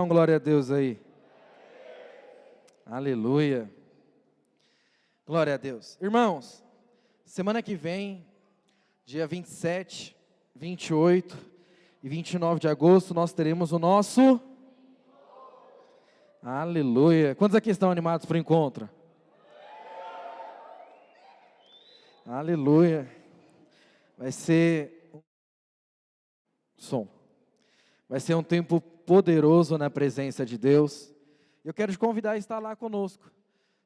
Glória a Deus aí. Aleluia. Glória a Deus. Irmãos, semana que vem, dia 27, 28 e 29 de agosto, nós teremos o nosso... Aleluia. Quantos aqui estão animados para o encontro? Aleluia. Vai ser... Som. Vai ser um tempo poderoso na presença de Deus. Eu quero te convidar a estar lá conosco.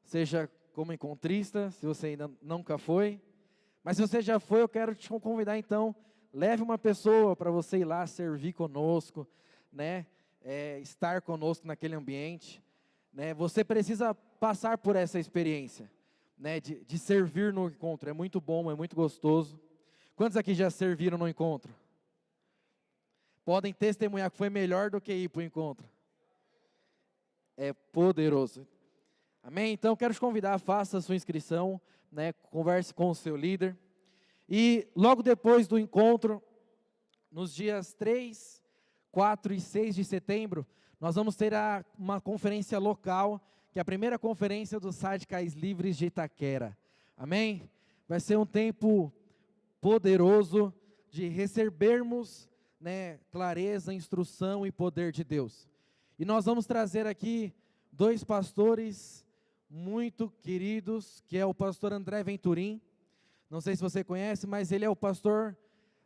Seja como encontrista, se você ainda nunca foi. Mas se você já foi, eu quero te convidar então, leve uma pessoa para você ir lá servir conosco, né? Estar conosco naquele ambiente. Né? Você precisa passar por essa experiência, né? De servir no encontro. É muito bom, é muito gostoso. Quantos aqui já serviram no encontro? Podem testemunhar que foi melhor do que ir para o encontro. É poderoso. Amém? Então, quero te convidar, faça a sua inscrição, né? Converse com o seu líder. E logo depois do encontro, nos dias 3, 4 e 6 de setembro, nós vamos ter uma conferência local, que é a primeira conferência dos Radicais Livres de Itaquera. Amém? Vai ser um tempo poderoso de recebermos, né, clareza, instrução e poder de Deus. E nós vamos trazer aqui dois pastores muito queridos, que é o pastor André Venturim. Não sei se você conhece, mas ele é o pastor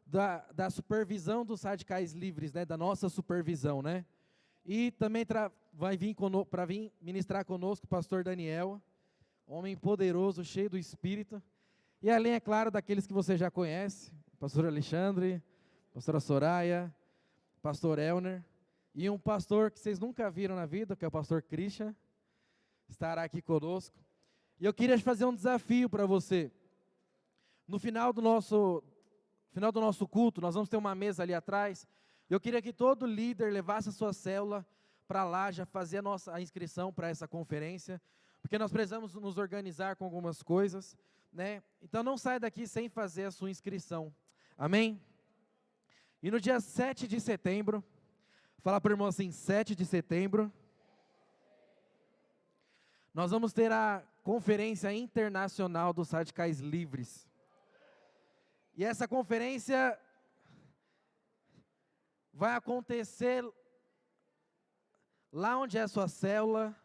da supervisão dos Radicais Livres, né, da nossa supervisão, né? E também vai vir para vir ministrar conosco o pastor Daniel, homem poderoso, cheio do Espírito. E além, é claro, daqueles que você já conhece, o pastor Alexandre, pastora Soraya, pastor Elner, e um pastor que vocês nunca viram na vida, que é o pastor Christian, estará aqui conosco. E eu queria fazer um desafio para você. No final do nosso culto, nós vamos ter uma mesa ali atrás. Eu queria que todo líder levasse a sua célula para lá, já fazer a inscrição para essa conferência, porque nós precisamos nos organizar com algumas coisas, né? Então não saia daqui sem fazer a sua inscrição. Amém? E no dia 7 de setembro, fala para o irmão assim, 7 de setembro, nós vamos ter a Conferência Internacional dos Radicais Livres. E essa conferência vai acontecer lá onde é a sua célula,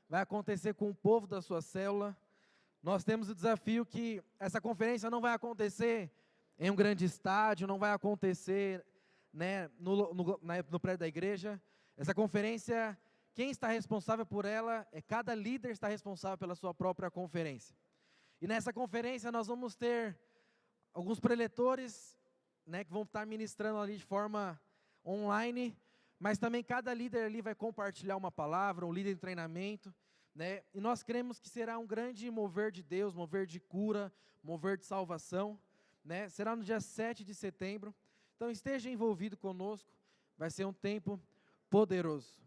vai acontecer com o povo da sua célula. Nós temos o desafio que essa conferência não vai acontecer em um grande estádio, não vai acontecer, né, no prédio da igreja. Essa conferência, quem está responsável por ela, cada líder está responsável pela sua própria conferência. E nessa conferência nós vamos ter alguns preletores, né, que vão estar ministrando ali de forma online, mas também cada líder ali vai compartilhar uma palavra, um líder de treinamento, né, e nós cremos que será um grande mover de Deus, mover de cura, mover de salvação, né, será no dia 7 de setembro, então esteja envolvido conosco, vai ser um tempo poderoso.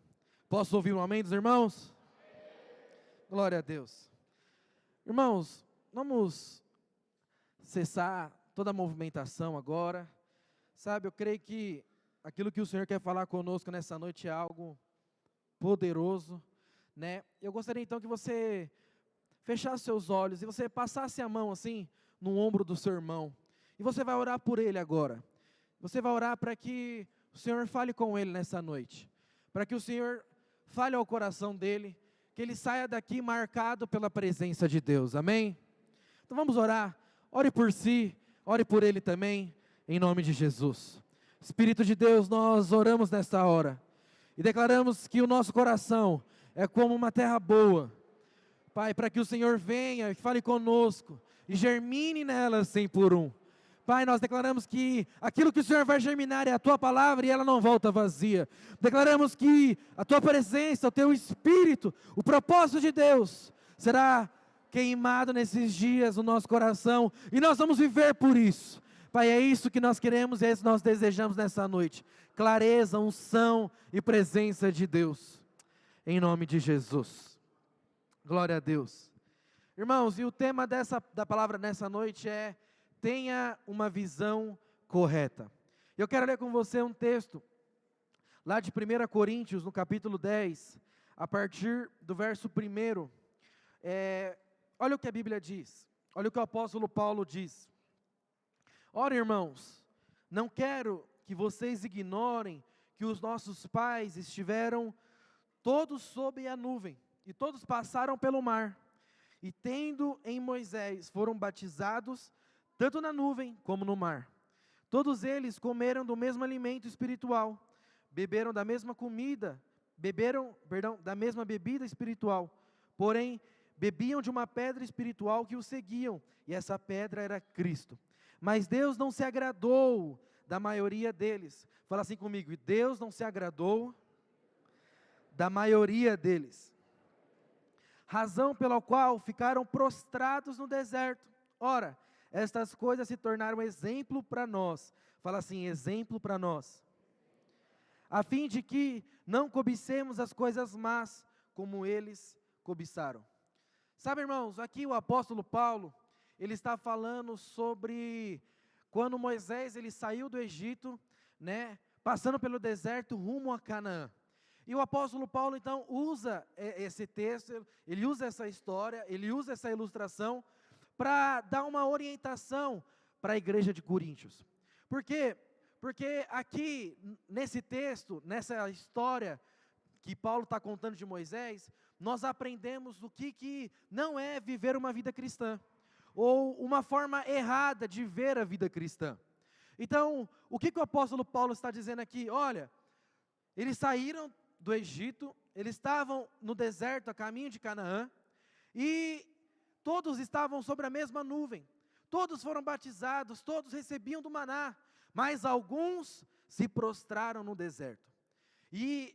Posso ouvir um amém dos irmãos? Glória a Deus. Irmãos, vamos cessar toda a movimentação agora, sabe, eu creio que aquilo que o Senhor quer falar conosco nessa noite é algo poderoso, né, eu gostaria então que você fechasse seus olhos e você passasse a mão assim, no ombro do seu irmão, e você vai orar por ele agora, você vai orar para que o Senhor fale com ele nessa noite, para que o Senhor fale ao coração dele, que ele saia daqui marcado pela presença de Deus, amém? Então vamos orar. Ore por si, ore por ele também, em nome de Jesus. Espírito de Deus, nós oramos nesta hora e declaramos que o nosso coração é como uma terra boa, Pai, para que o Senhor venha e fale conosco e germine nela 100 por 1. Pai, nós declaramos que aquilo que o Senhor vai germinar é a Tua palavra e ela não volta vazia. Declaramos que a Tua presença, o Teu Espírito, o propósito de Deus será queimado nesses dias no nosso coração, e nós vamos viver por isso. Pai, é isso que nós queremos, é isso que nós desejamos nessa noite, clareza, unção e presença de Deus, em nome de Jesus, glória a Deus. Irmãos, e o tema da palavra nessa noite é, tenha uma visão correta. Eu quero ler com você um texto, lá de 1 Coríntios, no capítulo 10, a partir do verso 1, olha o que a Bíblia diz, olha o que o apóstolo Paulo diz. Ora, irmãos, não quero que vocês ignorem que os nossos pais estiveram todos sob a nuvem, e todos passaram pelo mar, e tendo em Moisés foram batizados, tanto na nuvem como no mar. Todos eles comeram do mesmo alimento espiritual, beberam da mesma da mesma bebida espiritual, porém, bebiam de uma pedra espiritual que os seguiam, e essa pedra era Cristo. Mas Deus não se agradou da maioria deles. Fala assim comigo, e Deus não se agradou da maioria deles. Razão pela qual ficaram prostrados no deserto. Ora, estas coisas se tornaram exemplo para nós. Fala assim, exemplo para nós. A fim de que não cobicemos as coisas más, como eles cobiçaram. Sabe, irmãos, aqui o apóstolo Paulo, ele está falando sobre quando Moisés ele saiu do Egito, né, passando pelo deserto rumo a Canaã. E o apóstolo Paulo então usa esse texto, ele usa essa história, ele usa essa ilustração para dar uma orientação para a igreja de Coríntios. Por quê? Porque aqui nesse texto, nessa história que Paulo está contando de Moisés, nós aprendemos o que não é viver uma vida cristã, ou uma forma errada de ver a vida cristã. Então, o que o apóstolo Paulo está dizendo aqui? Olha, eles saíram do Egito, eles estavam no deserto a caminho de Canaã, e todos estavam sobre a mesma nuvem, todos foram batizados, todos recebiam do maná, mas alguns se prostraram no deserto. E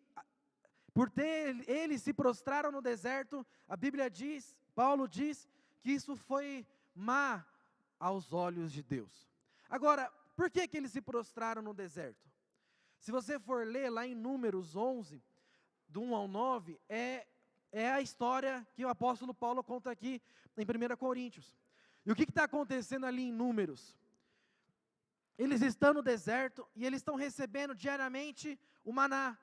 eles se prostraram no deserto, a Bíblia diz, Paulo diz, que isso foi má aos olhos de Deus. Agora, por que eles se prostraram no deserto? Se você for ler lá em Números 11, do 1 ao 9, é a história que o apóstolo Paulo conta aqui em 1 Coríntios. E o que está acontecendo ali em Números? Eles estão no deserto e eles estão recebendo diariamente o maná.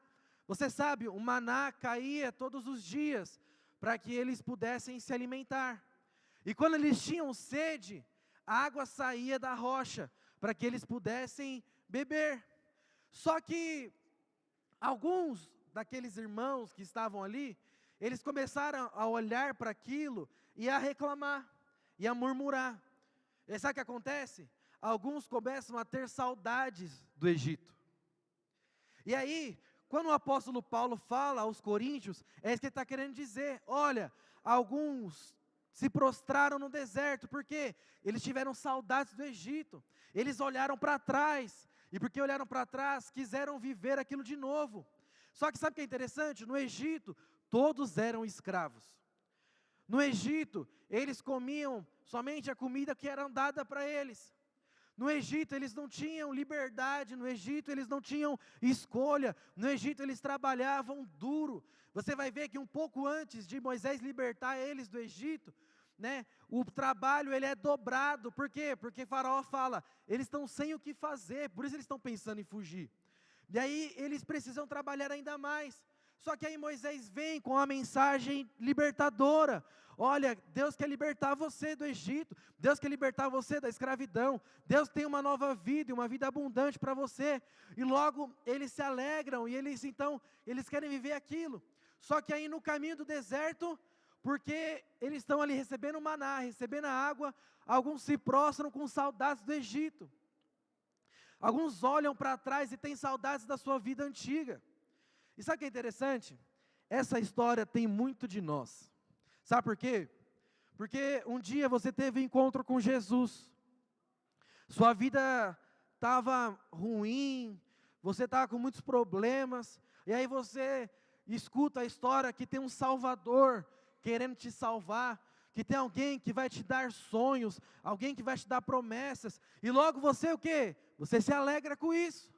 Você sabe, o maná caía todos os dias para que eles pudessem se alimentar. E quando eles tinham sede, a água saía da rocha para que eles pudessem beber. Só que alguns daqueles irmãos que estavam ali, eles começaram a olhar para aquilo e a reclamar, e a murmurar. E sabe o que acontece? Alguns começam a ter saudades do Egito. E aí, quando o apóstolo Paulo fala aos coríntios, é isso que ele está querendo dizer. Olha, alguns se prostraram no deserto, porque eles tiveram saudades do Egito. Eles olharam para trás, e porque olharam para trás, quiseram viver aquilo de novo. Só que sabe o que é interessante? No Egito, todos eram escravos. No Egito, eles comiam somente a comida que era dada para eles. No Egito, eles não tinham liberdade, no Egito, eles não tinham escolha, no Egito, eles trabalhavam duro. Você vai ver que um pouco antes de Moisés libertar eles do Egito, né, o trabalho ele é dobrado. Por quê? Porque Faraó fala, eles estão sem o que fazer, por isso eles estão pensando em fugir. E aí eles precisam trabalhar ainda mais. Só que aí Moisés vem com a mensagem libertadora. Olha, Deus quer libertar você do Egito, Deus quer libertar você da escravidão, Deus tem uma nova vida e uma vida abundante para você. E logo eles se alegram e eles querem viver aquilo. Só que aí no caminho do deserto, porque eles estão ali recebendo maná, recebendo a água, alguns se prostram com saudades do Egito. Alguns olham para trás e têm saudades da sua vida antiga. E sabe o que é interessante? Essa história tem muito de nós. Sabe por quê? Porque um dia você teve um encontro com Jesus. Sua vida estava ruim, você estava com muitos problemas, e aí você escuta a história que tem um Salvador querendo te salvar, que tem alguém que vai te dar sonhos, alguém que vai te dar promessas, e logo você o quê? Você se alegra com isso.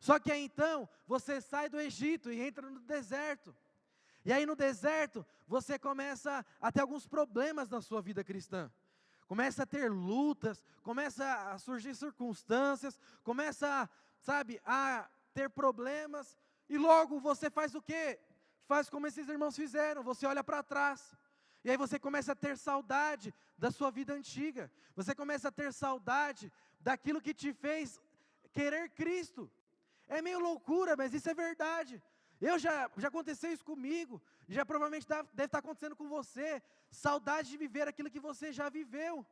Só que aí então, você sai do Egito e entra no deserto. E aí no deserto, você começa a ter alguns problemas na sua vida cristã. Começa a ter lutas, começa a surgir circunstâncias, começa, a ter problemas. E logo você faz o quê? Faz como esses irmãos fizeram, você olha para trás. E aí você começa a ter saudade da sua vida antiga. Você começa a ter saudade daquilo que te fez querer Cristo. É meio loucura, mas isso é verdade. Já aconteceu isso comigo, já provavelmente deve estar acontecendo com você. Saudade de viver aquilo que você já viveu.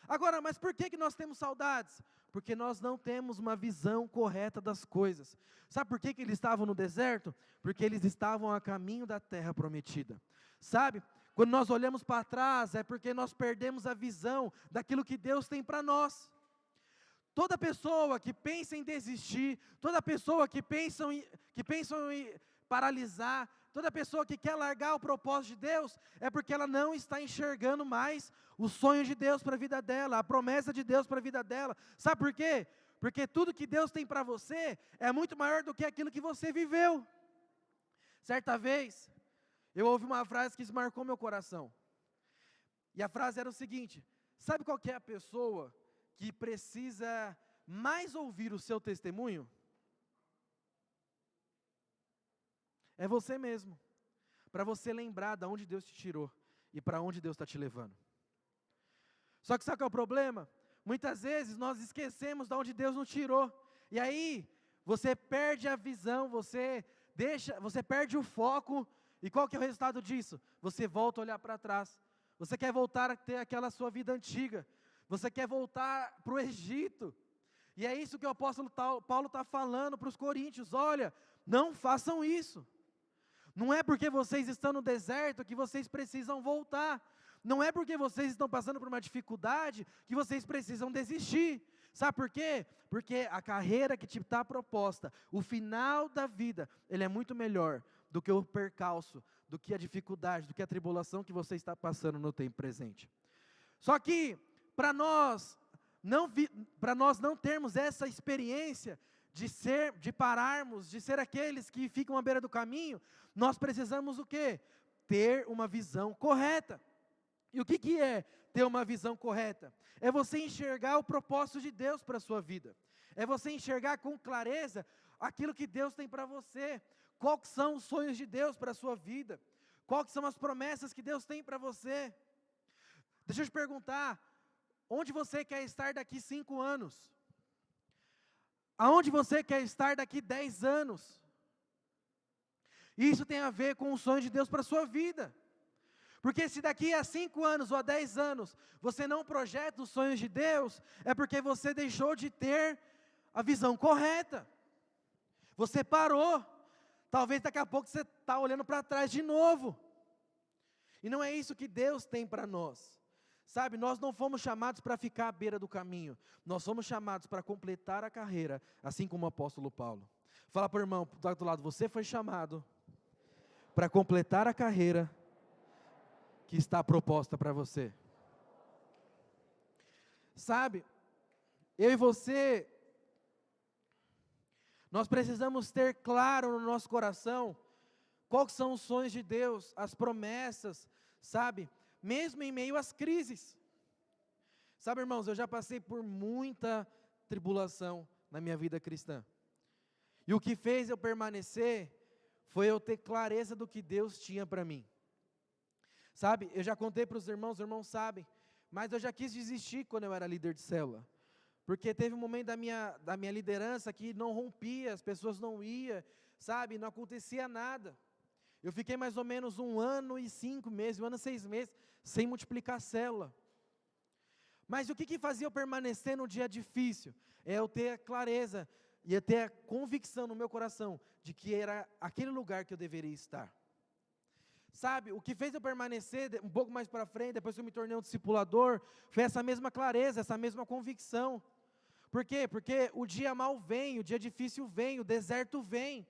Agora, mas por que nós temos saudades? Porque nós não temos uma visão correta das coisas. Sabe por que eles estavam no deserto? Porque eles estavam a caminho da terra prometida. Sabe? Quando nós olhamos para trás, é porque nós perdemos a visão daquilo que Deus tem para nós. Toda pessoa que pensa em desistir, toda pessoa que pensa em paralisar, toda pessoa que quer largar o propósito de Deus, é porque ela não está enxergando mais o sonho de Deus para a vida dela, a promessa de Deus para a vida dela. Sabe por quê? Porque tudo que Deus tem para você é muito maior do que aquilo que você viveu. Certa vez, eu ouvi uma frase que marcou meu coração. E a frase era o seguinte: sabe qual que é a pessoa que precisa mais ouvir o seu testemunho? É você mesmo, para você lembrar de onde Deus te tirou e para onde Deus está te levando. Só que sabe qual é o problema? Muitas vezes nós esquecemos de onde Deus nos tirou, e aí você perde a visão, você perde o foco, e qual que é o resultado disso? Você volta a olhar para trás, você quer voltar a ter aquela sua vida antiga, você quer voltar para o Egito, e é isso que o apóstolo Paulo está falando para os coríntios: olha, não façam isso. Não é porque vocês estão no deserto que vocês precisam voltar. Não é porque vocês estão passando por uma dificuldade que vocês precisam desistir. Sabe por quê? Porque a carreira que te está proposta, o final da vida, ele é muito melhor do que o percalço, do que a dificuldade, do que a tribulação que você está passando no tempo presente. Só que, para nós não termos essa experiência de pararmos, de ser aqueles que ficam à beira do caminho, nós precisamos o quê? Ter uma visão correta. E o que é ter uma visão correta? É você enxergar o propósito de Deus para a sua vida. É você enxergar com clareza aquilo que Deus tem para você. Quais são os sonhos de Deus para a sua vida? Quais são as promessas que Deus tem para você? Deixa eu te perguntar, onde você quer estar daqui 5 anos? Aonde você quer estar daqui 10 anos? Isso tem a ver com o sonho de Deus para a sua vida. Porque se daqui a 5 anos ou a 10 anos você não projeta os sonhos de Deus, é porque você deixou de ter a visão correta. Você parou. Talvez daqui a pouco você está olhando para trás de novo. E não é isso que Deus tem para nós. Sabe, nós não fomos chamados para ficar à beira do caminho. Nós fomos chamados para completar a carreira, assim como o apóstolo Paulo. Fala para o irmão do outro lado: você foi chamado para completar a carreira que está proposta para você. Sabe, eu e você, nós precisamos ter claro no nosso coração quais são os sonhos de Deus, as promessas, sabe, mesmo em meio às crises. Sabe, irmãos, eu já passei por muita tribulação na minha vida cristã, e o que fez eu permanecer foi eu ter clareza do que Deus tinha para mim. Sabe, eu já contei para os irmãos sabem, mas eu já quis desistir quando eu era líder de célula, porque teve um momento da minha liderança que não rompia, as pessoas não iam, sabe, não acontecia nada. Eu fiquei mais ou menos 1 ano e 5 meses, 1 ano e 6 meses, sem multiplicar a célula. Mas o que fazia eu permanecer no dia difícil? É eu ter a clareza, e eu ter a convicção no meu coração, de que era aquele lugar que eu deveria estar. Sabe, o que fez eu permanecer um pouco mais para frente, depois que eu me tornei um discipulador, foi essa mesma clareza, essa mesma convicção. Por quê? Porque o dia mau vem, o dia difícil vem, o deserto vem.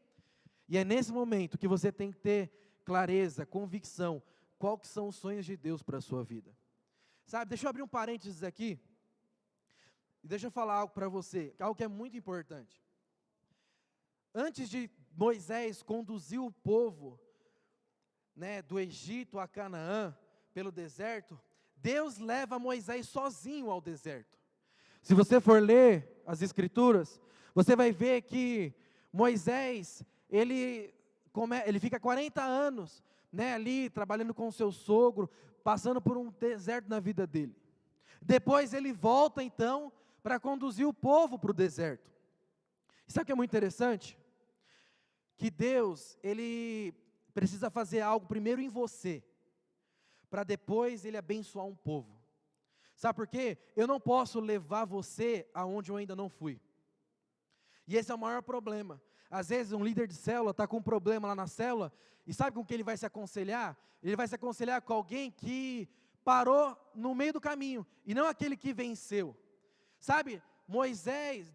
E é nesse momento que você tem que ter clareza, convicção, quais que são os sonhos de Deus para a sua vida. Sabe, deixa eu abrir um parênteses aqui, e deixa eu falar algo para você, algo que é muito importante. Antes de Moisés conduzir o povo, do Egito a Canaã, pelo deserto, Deus leva Moisés sozinho ao deserto. Se você for ler as Escrituras, você vai ver que Moisés, ele fica 40 anos, né, ali trabalhando com o seu sogro, passando por um deserto na vida dele. Depois ele volta então para conduzir o povo para o deserto. Sabe o que é muito interessante? Que Deus, Ele precisa fazer algo primeiro em você, para depois Ele abençoar um povo. Sabe por quê? Eu não posso levar você aonde eu ainda não fui. E esse é o maior problema. Às vezes um líder de célula está com um problema lá na célula, e sabe com quem ele vai se aconselhar? Ele vai se aconselhar com alguém que parou no meio do caminho, e não aquele que venceu. Sabe,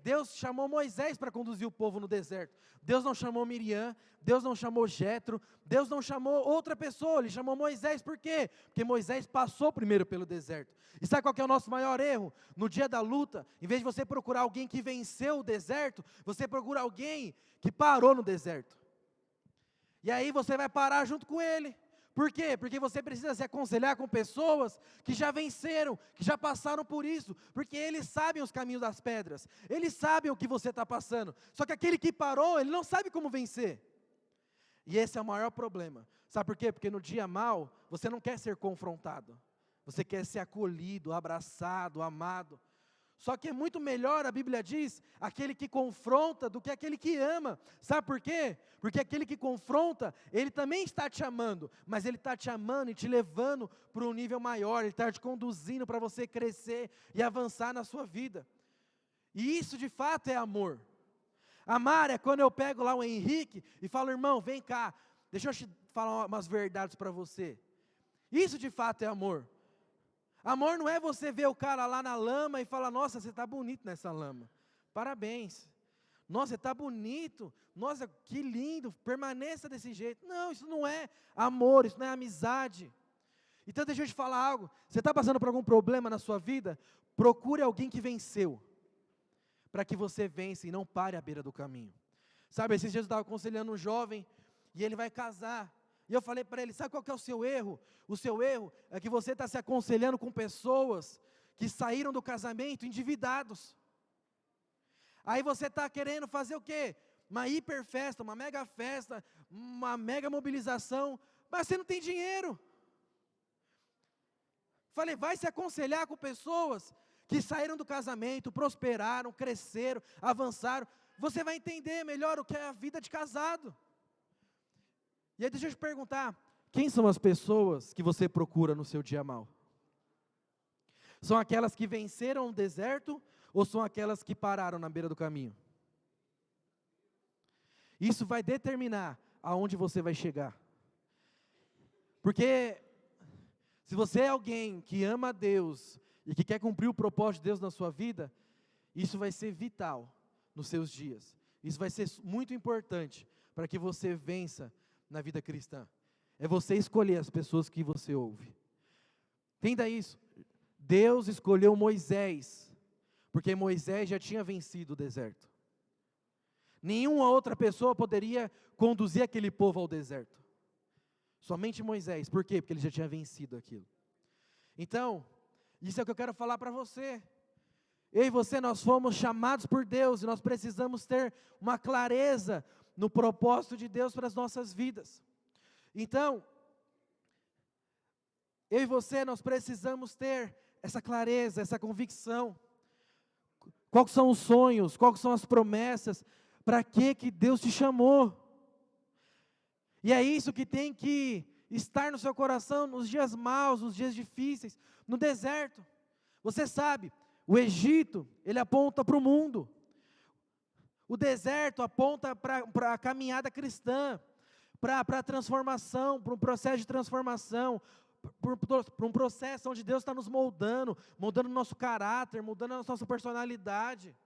Deus chamou Moisés para conduzir o povo no deserto. Deus não chamou Miriam, Deus não chamou Jetro, Deus não chamou outra pessoa, Ele chamou Moisés. Por quê? Porque Moisés passou primeiro pelo deserto. E sabe qual que é o nosso maior erro? No dia da luta, em vez de você procurar alguém que venceu o deserto, você procura alguém que parou no deserto. E aí você vai parar junto com ele. Por quê? Porque você precisa se aconselhar com pessoas que já venceram, que já passaram por isso, porque eles sabem os caminhos das pedras, eles sabem o que você está passando, só que aquele que parou, ele não sabe como vencer. E esse é o maior problema. Sabe por quê? Porque no dia mal, você não quer ser confrontado, você quer ser acolhido, abraçado, amado. Só que é muito melhor, a Bíblia diz, aquele que confronta do que aquele que ama. Sabe por quê? Porque aquele que confronta, ele também está te amando, mas ele está te amando e te levando para um nível maior, ele está te conduzindo para você crescer e avançar na sua vida. E isso de fato é amor. Amar é quando eu pego lá o Henrique e falo, irmão, vem cá, deixa eu te falar umas verdades para você. Isso de fato é amor. Amor não é você ver o cara lá na lama e falar, nossa, você está bonito nessa lama, parabéns, nossa, você está bonito, nossa, que lindo, permaneça desse jeito. Não, isso não é amor, isso não é amizade. Então deixa eu te falar algo, você está passando por algum problema na sua vida? Procure alguém que venceu, para que você vença e não pare à beira do caminho. Sabe, esses dias eu estava aconselhando um jovem, e ele vai casar, e eu falei para ele, sabe qual que é o seu erro? O seu erro é que você está se aconselhando com pessoas que saíram do casamento endividados. Aí você está querendo fazer o quê? Uma hiper festa, uma mega mobilização, mas você não tem dinheiro. Falei, vai se aconselhar com pessoas que saíram do casamento, prosperaram, cresceram, avançaram. Você vai entender melhor o que é a vida de casado. E aí deixa eu te perguntar, quem são as pessoas que você procura no seu dia mal? São aquelas que venceram o deserto ou são aquelas que pararam na beira do caminho? Isso vai determinar aonde você vai chegar. Porque se você é alguém que ama a Deus e que quer cumprir o propósito de Deus na sua vida, isso vai ser vital nos seus dias. Isso vai ser muito importante para que você vença na vida cristã. É você escolher as pessoas que você ouve. Entenda isso. Deus escolheu Moisés, porque Moisés já tinha vencido o deserto. Nenhuma outra pessoa poderia conduzir aquele povo ao deserto. Somente Moisés. Por quê? Porque ele já tinha vencido aquilo. Então, isso é o que eu quero falar para você. Eu e você, nós fomos chamados por Deus e nós precisamos ter uma clareza no propósito de Deus para as nossas vidas. Então, eu e você, nós precisamos ter essa clareza, essa convicção. Quais são os sonhos, quais são as promessas, para que Deus te chamou. E é isso que tem que estar no seu coração nos dias maus, nos dias difíceis, no deserto. Você sabe, o Egito, ele aponta para o mundo. O deserto aponta para a caminhada cristã, para a transformação, para um processo de transformação, para um processo onde Deus está nos moldando o nosso caráter, moldando a nossa personalidade,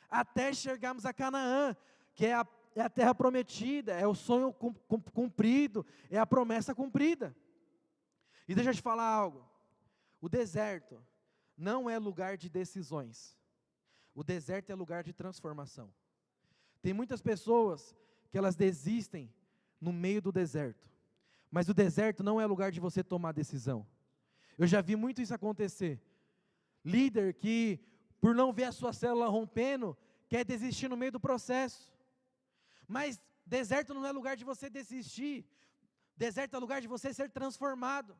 até chegarmos a Canaã, que é a terra prometida, é o sonho cumprido, é a promessa cumprida. E deixa eu te falar algo, o deserto não é lugar de decisões, o deserto é lugar de transformação. Tem muitas pessoas que elas desistem no meio do deserto, mas o deserto não é lugar de você tomar decisão. Eu já vi muito isso acontecer, líder que por não ver a sua célula rompendo, quer desistir no meio do processo, mas Deserto não é lugar de você desistir. Deserto é lugar de você ser transformado.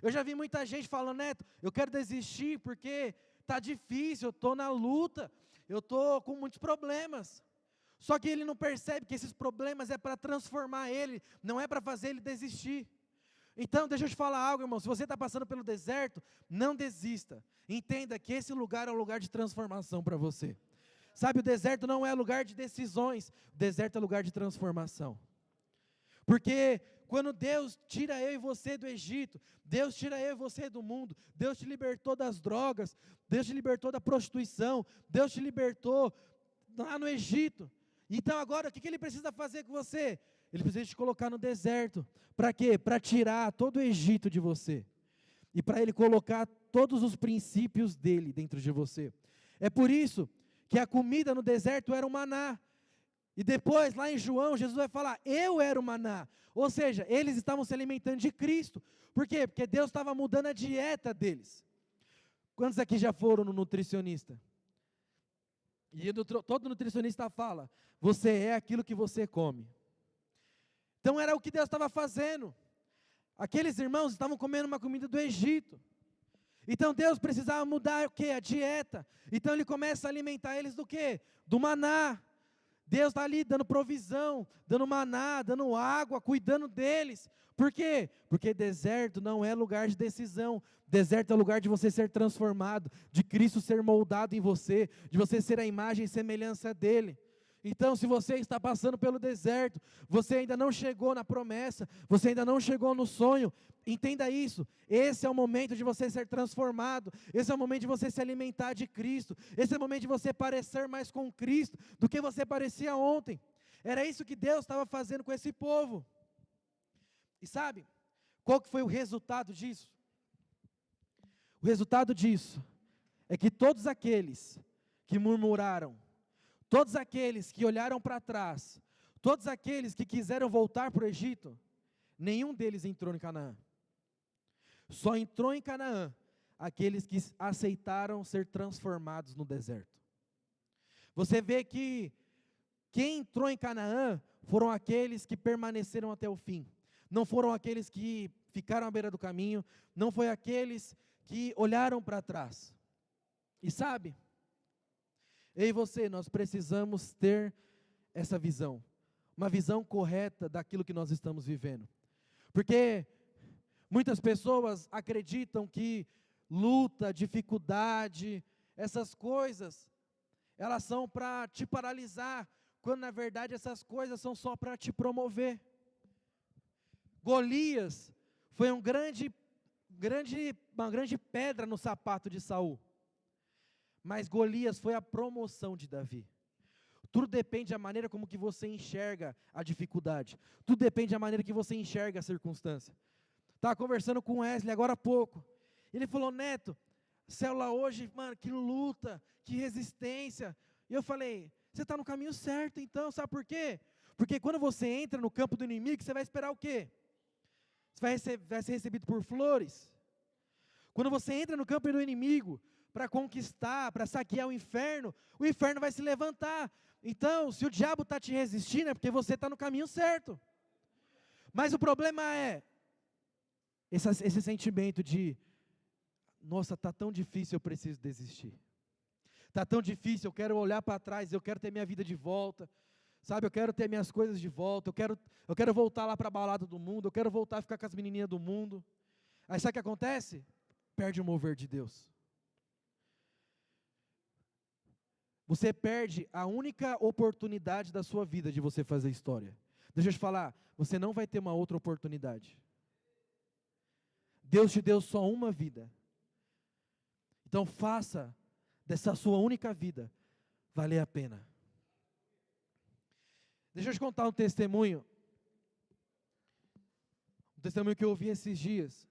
Eu já vi muita gente falando, Neto, eu quero desistir porque está difícil, eu estou na luta, eu estou com muitos problemas. Só que ele não percebe que esses problemas é para transformar ele, não é para fazer ele desistir. Então, deixa eu te falar algo, irmão, se você está passando pelo deserto, não desista. Entenda que esse lugar é um lugar de transformação para você. Sabe, o deserto não é lugar de decisões, o deserto é lugar de transformação. Porque quando Deus tira eu e você do Egito, Deus tira eu e você do mundo, Deus te libertou das drogas, Deus te libertou da prostituição, Deus te libertou lá no Egito. Então agora o que Ele precisa fazer com você? Ele precisa te colocar no deserto. Para quê? Para tirar todo o Egito de você. E para Ele colocar todos os princípios dEle dentro de você. É por isso que a comida no deserto era o maná. E depois, lá em João, Jesus vai falar, eu era o maná. Ou seja, eles estavam se alimentando de Cristo. Por quê? Porque Deus estava mudando a dieta deles. Quantos aqui já foram no nutricionista? E todo nutricionista fala, você é aquilo que você come. Então era o que Deus estava fazendo. Aqueles irmãos estavam comendo uma comida do Egito. Então Deus precisava mudar o quê? A dieta. Então Ele começa a alimentar eles do quê? Do maná. Deus está ali dando provisão, dando maná, dando água, cuidando deles. Por quê? Porque deserto não é lugar de decisão. Deserto é lugar de você ser transformado, de Cristo ser moldado em você, de você ser a imagem e semelhança dEle. Então, se você está passando pelo deserto, você ainda não chegou na promessa, você ainda não chegou no sonho, entenda isso, esse é o momento de você ser transformado, esse é o momento de você se alimentar de Cristo, esse é o momento de você parecer mais com Cristo do que você parecia ontem. Era isso que Deus estava fazendo com esse povo. E sabe, qual que foi o resultado disso? O resultado disso é que todos aqueles que murmuraram, todos aqueles que olharam para trás, todos aqueles que quiseram voltar para o Egito, nenhum deles entrou em Canaã. Só entrou em Canaã aqueles que aceitaram ser transformados no deserto. Você vê que quem entrou em Canaã foram aqueles que permaneceram até o fim. Não foram aqueles que ficaram à beira do caminho, não foi aqueles que olharam para trás. E sabe, eu e você, nós precisamos ter essa visão, uma visão correta daquilo que nós estamos vivendo, porque muitas pessoas acreditam que luta, dificuldade, essas coisas, elas são para te paralisar, quando na verdade essas coisas são só para te promover. Golias foi uma grande pedra no sapato de Saul. Mas Golias foi a promoção de Davi. Tudo depende da maneira como que você enxerga a dificuldade. Tudo depende da maneira que você enxerga a circunstância. Estava conversando com o Wesley agora há pouco. Ele falou, Neto, célula hoje, mano, que luta, que resistência. E eu falei, você está no caminho certo então, sabe por quê? Porque quando você entra no campo do inimigo, você vai esperar o quê? Você vai ser recebido por flores. Quando você entra no campo do inimigo, para conquistar, para saquear o inferno vai se levantar. Então, se o diabo está te resistindo, é porque você está no caminho certo. Mas o problema é esse sentimento de, nossa, está tão difícil, eu preciso desistir. Está tão difícil, eu quero olhar para trás, eu quero ter minha vida de volta. Sabe, eu quero ter minhas coisas de volta, eu quero voltar lá para a balada do mundo, eu quero voltar a ficar com as menininhas do mundo. Aí sabe o que acontece? Perde o mover de Deus. Você perde a única oportunidade da sua vida de você fazer história. Deixa eu te falar, você não vai ter uma outra oportunidade. Deus te deu só uma vida. Então faça dessa sua única vida valer a pena. Deixa eu te contar um testemunho. Um testemunho que eu ouvi esses dias.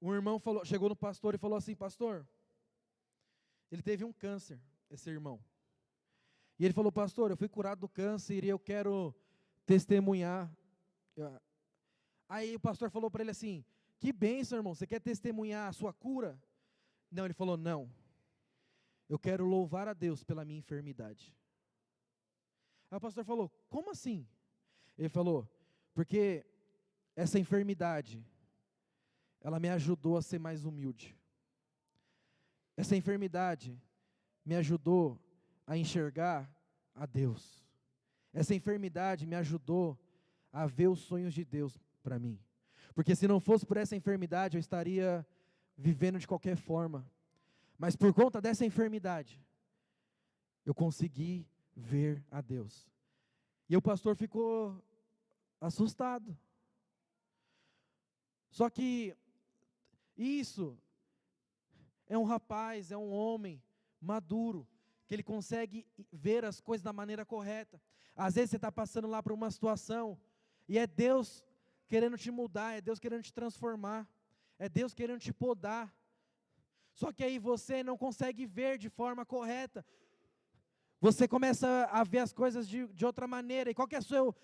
Um irmão chegou no pastor e falou assim, pastor, ele teve um câncer, esse irmão. E ele falou, pastor, eu fui curado do câncer e eu quero testemunhar. Aí o pastor falou para ele assim, que bênção, irmão, você quer testemunhar a sua cura? Não, ele falou, não, eu quero louvar a Deus pela minha enfermidade. Aí o pastor falou, como assim? Ele falou, porque essa enfermidade, ela me ajudou a ser mais humilde. Essa enfermidade me ajudou a enxergar a Deus. Essa enfermidade me ajudou a ver os sonhos de Deus para mim. Porque se não fosse por essa enfermidade, eu estaria vivendo de qualquer forma. Mas por conta dessa enfermidade, eu consegui ver a Deus. E o pastor ficou assustado. Só que isso é um rapaz, é um homem maduro, que ele consegue ver as coisas da maneira correta. Às vezes você está passando lá por uma situação, e é Deus querendo te mudar, é Deus querendo te transformar, é Deus querendo te podar. Só que aí você não consegue ver de forma correta. Você começa a ver as coisas de outra maneira. E qual que é o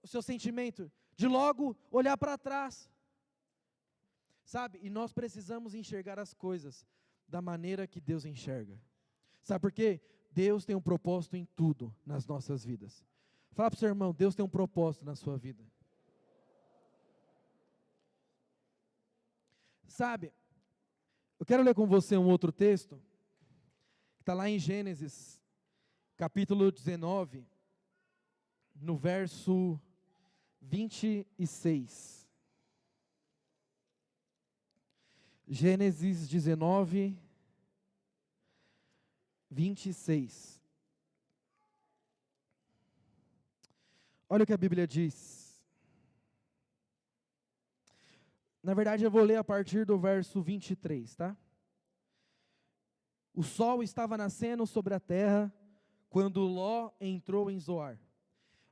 seu sentimento? De logo olhar para trás. Sabe? E nós precisamos enxergar as coisas da maneira que Deus enxerga. Sabe por quê? Deus tem um propósito em tudo nas nossas vidas. Fala para o seu irmão, Deus tem um propósito na sua vida. Sabe? Eu quero ler com você um outro texto, que está lá em Gênesis, capítulo 19, no verso 26. Gênesis 19, 26. Olha o que a Bíblia diz. Na verdade, eu vou ler a partir do verso 23, tá? O sol estava nascendo sobre a terra, quando Ló entrou em Zoar.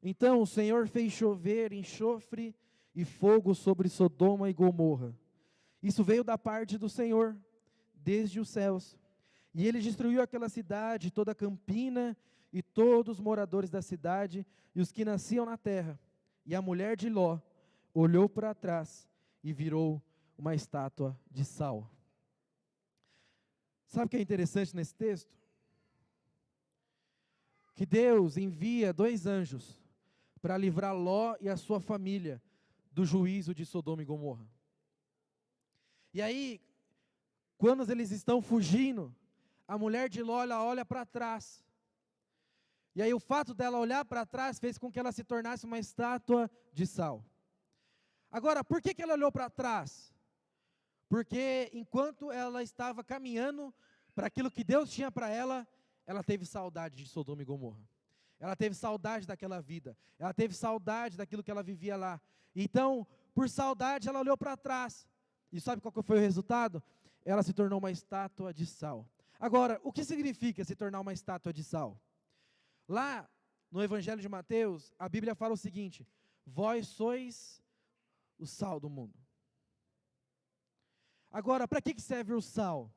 Então o Senhor fez chover enxofre e fogo sobre Sodoma e Gomorra. Isso veio da parte do Senhor, desde os céus. E ele destruiu aquela cidade, toda a campina, e todos os moradores da cidade, e os que nasciam na terra. E a mulher de Ló olhou para trás, e virou uma estátua de sal. Sabe o que é interessante nesse texto? Que Deus envia 2 anjos para livrar Ló e a sua família do juízo de Sodoma e Gomorra. E aí, quando eles estão fugindo, a mulher de Ló, ela olha para trás. E aí o fato dela olhar para trás fez com que ela se tornasse uma estátua de sal. Agora, por que ela olhou para trás? Porque enquanto ela estava caminhando para aquilo que Deus tinha para ela, ela teve saudade de Sodoma e Gomorra. Ela teve saudade daquela vida. Ela teve saudade daquilo que ela vivia lá. Então, por saudade, ela olhou para trás. E sabe qual que foi o resultado? Ela se tornou uma estátua de sal. Agora, o que significa se tornar uma estátua de sal? Lá no Evangelho de Mateus, a Bíblia fala o seguinte: vós sois o sal do mundo. Agora, para que serve o sal?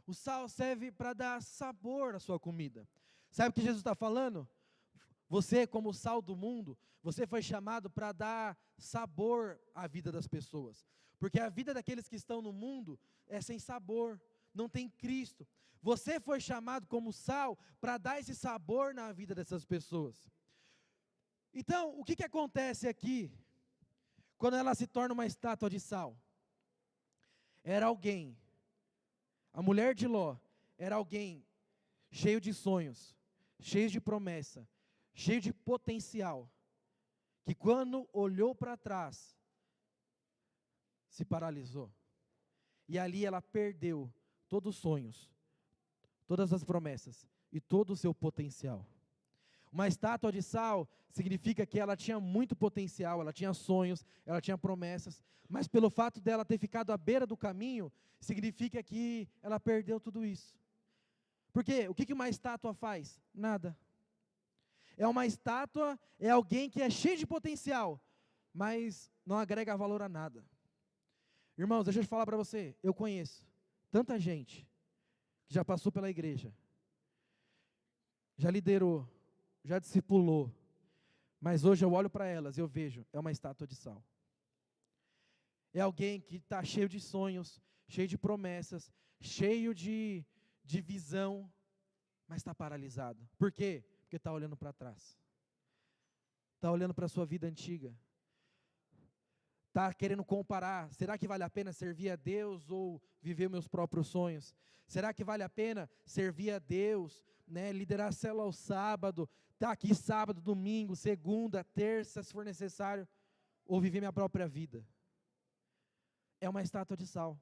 O sal serve para dar sabor à sua comida. Sabe o que Jesus está falando? Você, como sal do mundo, você foi chamado para dar sabor à vida das pessoas. Porque a vida daqueles que estão no mundo é sem sabor, não tem Cristo. Você foi chamado como sal para dar esse sabor na vida dessas pessoas. Então, o que acontece aqui, quando ela se torna uma estátua de sal? Era alguém, a mulher de Ló, era alguém cheio de sonhos, cheio de promessa, cheio de potencial, que quando olhou para trás, se paralisou. E ali ela perdeu todos os sonhos, todas as promessas e todo o seu potencial. Uma estátua de sal significa que ela tinha muito potencial, ela tinha sonhos, ela tinha promessas, mas pelo fato dela ter ficado à beira do caminho, significa que ela perdeu tudo isso. Por quê? O que uma estátua faz? Nada. É uma estátua, é alguém que é cheio de potencial, mas não agrega valor a nada. Irmãos, deixa eu falar para você, eu conheço tanta gente que já passou pela igreja, já liderou, já discipulou, mas hoje eu olho para elas e eu vejo, é uma estátua de sal. É alguém que está cheio de sonhos, cheio de promessas, cheio de visão, mas está paralisado. Por quê? Porque está olhando para trás. Está olhando para a sua vida antiga? Está querendo comparar? Será que vale a pena servir a Deus ou viver meus próprios sonhos? Será que vale a pena servir a Deus, né, liderar a célula ao sábado, estar aqui sábado, domingo, segunda, terça, se for necessário, ou viver minha própria vida? É uma estátua de sal.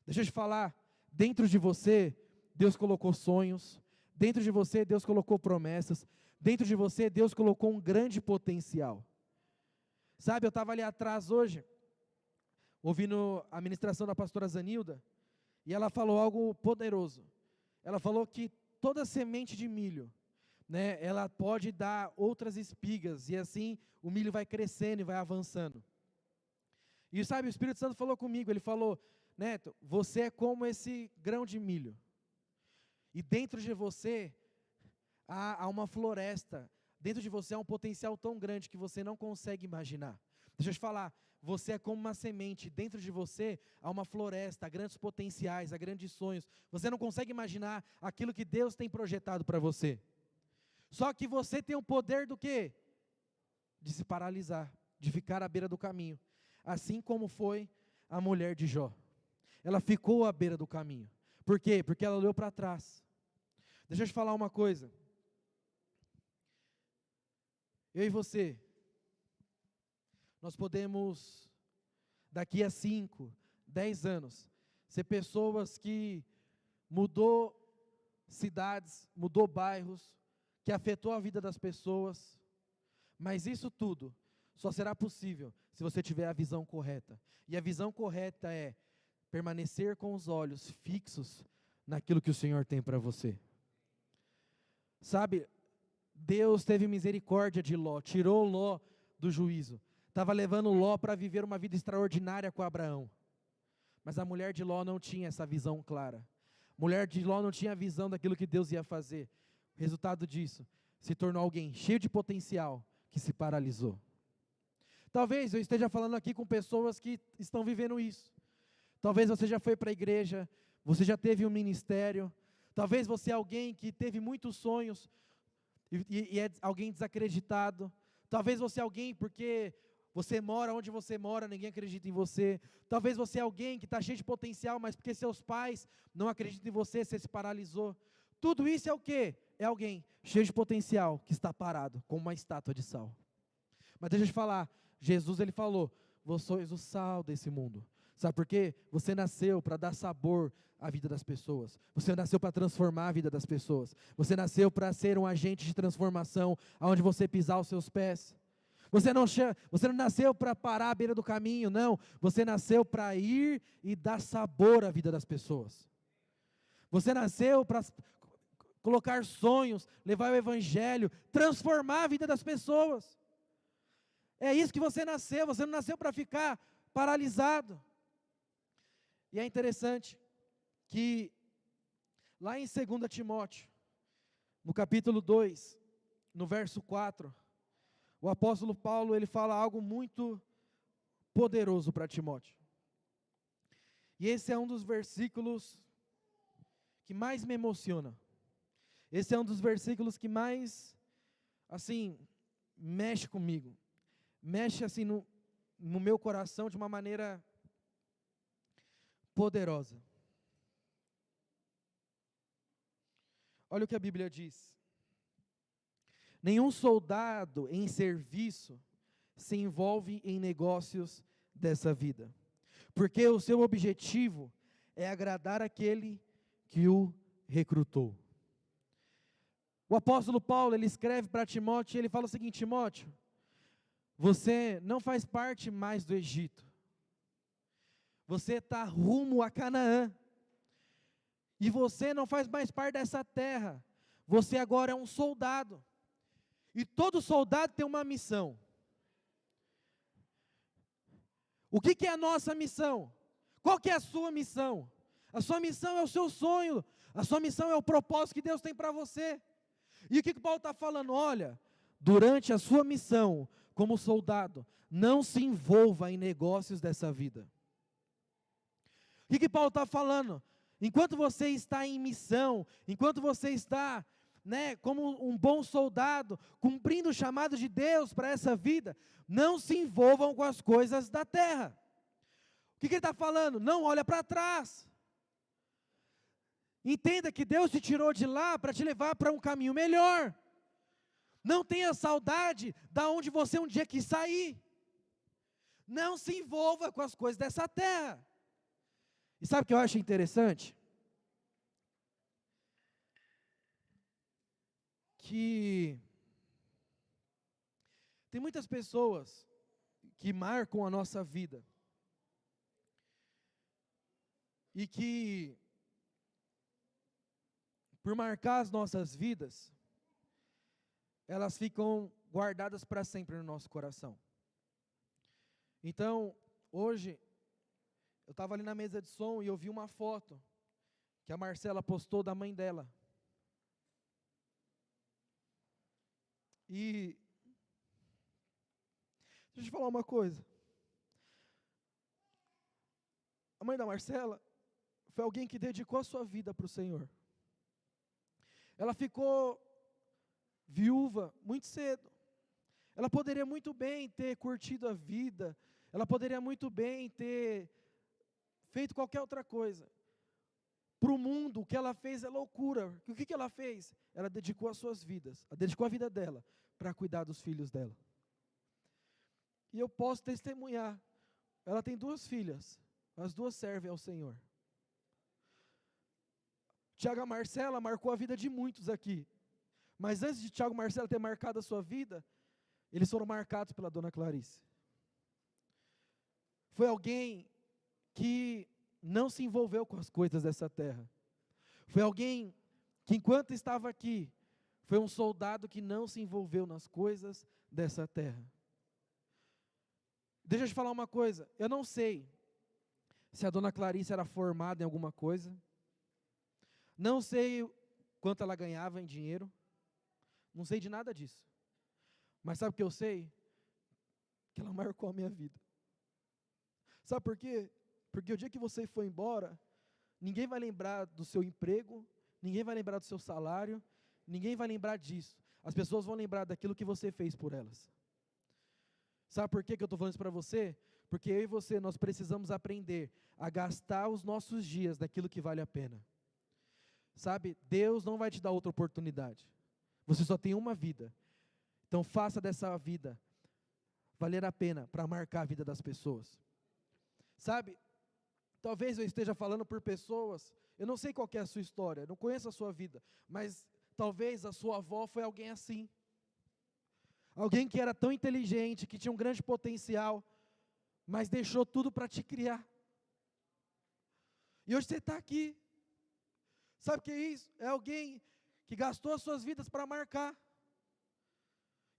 Deixa eu te falar, dentro de você, Deus colocou sonhos, dentro de você, Deus colocou promessas, dentro de você, Deus colocou um grande potencial. Sabe, eu estava ali atrás hoje, ouvindo a ministração da pastora Zanilda, e ela falou algo poderoso. Ela falou que toda semente de milho, né, ela pode dar outras espigas, e assim o milho vai crescendo e vai avançando. E sabe, o Espírito Santo falou comigo, ele falou: Neto, você é como esse grão de milho, e dentro de você há uma floresta. Dentro de você há um potencial tão grande que você não consegue imaginar. Deixa eu te falar, você é como uma semente, dentro de você há uma floresta, há grandes potenciais, há grandes sonhos. Você não consegue imaginar aquilo que Deus tem projetado para você. Só que você tem o poder do quê? De se paralisar, de ficar à beira do caminho. Assim como foi a mulher de Jó. Ela ficou à beira do caminho. Por quê? Porque ela olhou para trás. Deixa eu te falar uma coisa. Eu e você, nós podemos, daqui a 5, 10 anos, ser pessoas que mudou cidades, mudou bairros, que afetou a vida das pessoas, mas isso tudo só será possível se você tiver a visão correta. E a visão correta é permanecer com os olhos fixos naquilo que o Senhor tem para você. Sabe, Deus teve misericórdia de Ló, tirou Ló do juízo. Estava levando Ló para viver uma vida extraordinária com Abraão. Mas a mulher de Ló não tinha essa visão clara. A mulher de Ló não tinha a visão daquilo que Deus ia fazer. O resultado disso, se tornou alguém cheio de potencial, que se paralisou. Talvez eu esteja falando aqui com pessoas que estão vivendo isso. Talvez você já foi para a igreja, você já teve um ministério. Talvez você é alguém que teve muitos sonhos, e é alguém desacreditado. Talvez você é alguém porque você mora onde você mora, ninguém acredita em você. Talvez você é alguém que está cheio de potencial, mas porque seus pais não acreditam em você, você se paralisou. Tudo isso é o quê? É alguém cheio de potencial, que está parado, como uma estátua de sal. Mas deixa eu te falar, Jesus ele falou: vós sois o sal desse mundo. Sabe por quê? Você nasceu para dar sabor à vida das pessoas. Você nasceu para transformar a vida das pessoas. Você nasceu para ser um agente de transformação, aonde você pisar os seus pés. Você não nasceu para parar à beira do caminho, não. Você nasceu para ir e dar sabor à vida das pessoas. Você nasceu para colocar sonhos, levar o evangelho, transformar a vida das pessoas. É isso que você não nasceu para ficar paralisado. E é interessante que lá em 2 Timóteo, no capítulo 2, no verso 4, o apóstolo Paulo ele fala algo muito poderoso para Timóteo. E esse é um dos versículos que mais me emociona. Esse é um dos versículos que mais, assim, mexe comigo. Mexe assim no meu coração de uma maneira poderosa. Olha o que a Bíblia diz: nenhum soldado em serviço se envolve em negócios dessa vida, porque o seu objetivo é agradar aquele que o recrutou. O apóstolo Paulo, ele escreve para Timóteo, e ele fala o seguinte: Timóteo, você não faz parte mais do Egito. Você está rumo a Canaã. E você não faz mais parte dessa terra. Você agora é um soldado. E todo soldado tem uma missão. O que é a nossa missão? Qual que é a sua missão? A sua missão é o seu sonho. A sua missão é o propósito que Deus tem para você. E o que Paulo está falando? Olha, durante a sua missão como soldado, não se envolva em negócios dessa vida. O que Paulo está falando? Enquanto você está em missão, enquanto você está né, como um bom soldado, cumprindo o chamado de Deus para essa vida, não se envolvam com as coisas da terra. O que ele está falando? Não olha para trás. Entenda que Deus te tirou de lá para te levar para um caminho melhor. Não tenha saudade da onde você um dia quis sair. Não se envolva com as coisas dessa terra. E sabe o que eu acho interessante? Que tem muitas pessoas que marcam a nossa vida. E que, por marcar as nossas vidas, elas ficam guardadas para sempre no nosso coração. Então, hoje, eu estava ali na mesa de som e eu vi uma foto que a Marcela postou da mãe dela. E deixa eu te falar uma coisa. A mãe da Marcela foi alguém que dedicou a sua vida para o Senhor. Ela ficou viúva muito cedo. Ela poderia muito bem ter curtido a vida. Ela poderia muito bem ter feito qualquer outra coisa. Para o mundo, o que ela fez é loucura. O que ela fez? Ela dedicou as suas vidas. Ela dedicou a vida dela para cuidar dos filhos dela. E eu posso testemunhar. Ela tem 2 filhas. As 2 servem ao Senhor. Tiago e Marcela marcou a vida de muitos aqui. Mas antes de Tiago e Marcela ter marcado a sua vida, eles foram marcados pela dona Clarice. Foi alguém que não se envolveu com as coisas dessa terra. Foi alguém que, enquanto estava aqui, foi um soldado que não se envolveu nas coisas dessa terra. Deixa eu te falar uma coisa, eu não sei se a dona Clarice era formada em alguma coisa, não sei quanto ela ganhava em dinheiro, não sei de nada disso. Mas sabe o que eu sei? Que ela marcou a minha vida. Sabe por quê? Porque o dia que você for embora, ninguém vai lembrar do seu emprego, ninguém vai lembrar do seu salário, ninguém vai lembrar disso. As pessoas vão lembrar daquilo que você fez por elas. Sabe por quê que eu estou falando isso para você? Porque eu e você, nós precisamos aprender a gastar os nossos dias daquilo que vale a pena. Sabe, Deus não vai te dar outra oportunidade. Você só tem uma vida. Então faça dessa vida valer a pena para marcar a vida das pessoas. Sabe, talvez eu esteja falando por pessoas, eu não sei qual que é a sua história, não conheço a sua vida, mas talvez a sua avó foi alguém assim. Alguém que era tão inteligente, que tinha um grande potencial, mas deixou tudo para te criar. E hoje você está aqui. Sabe o que é isso? É alguém que gastou as suas vidas para marcar.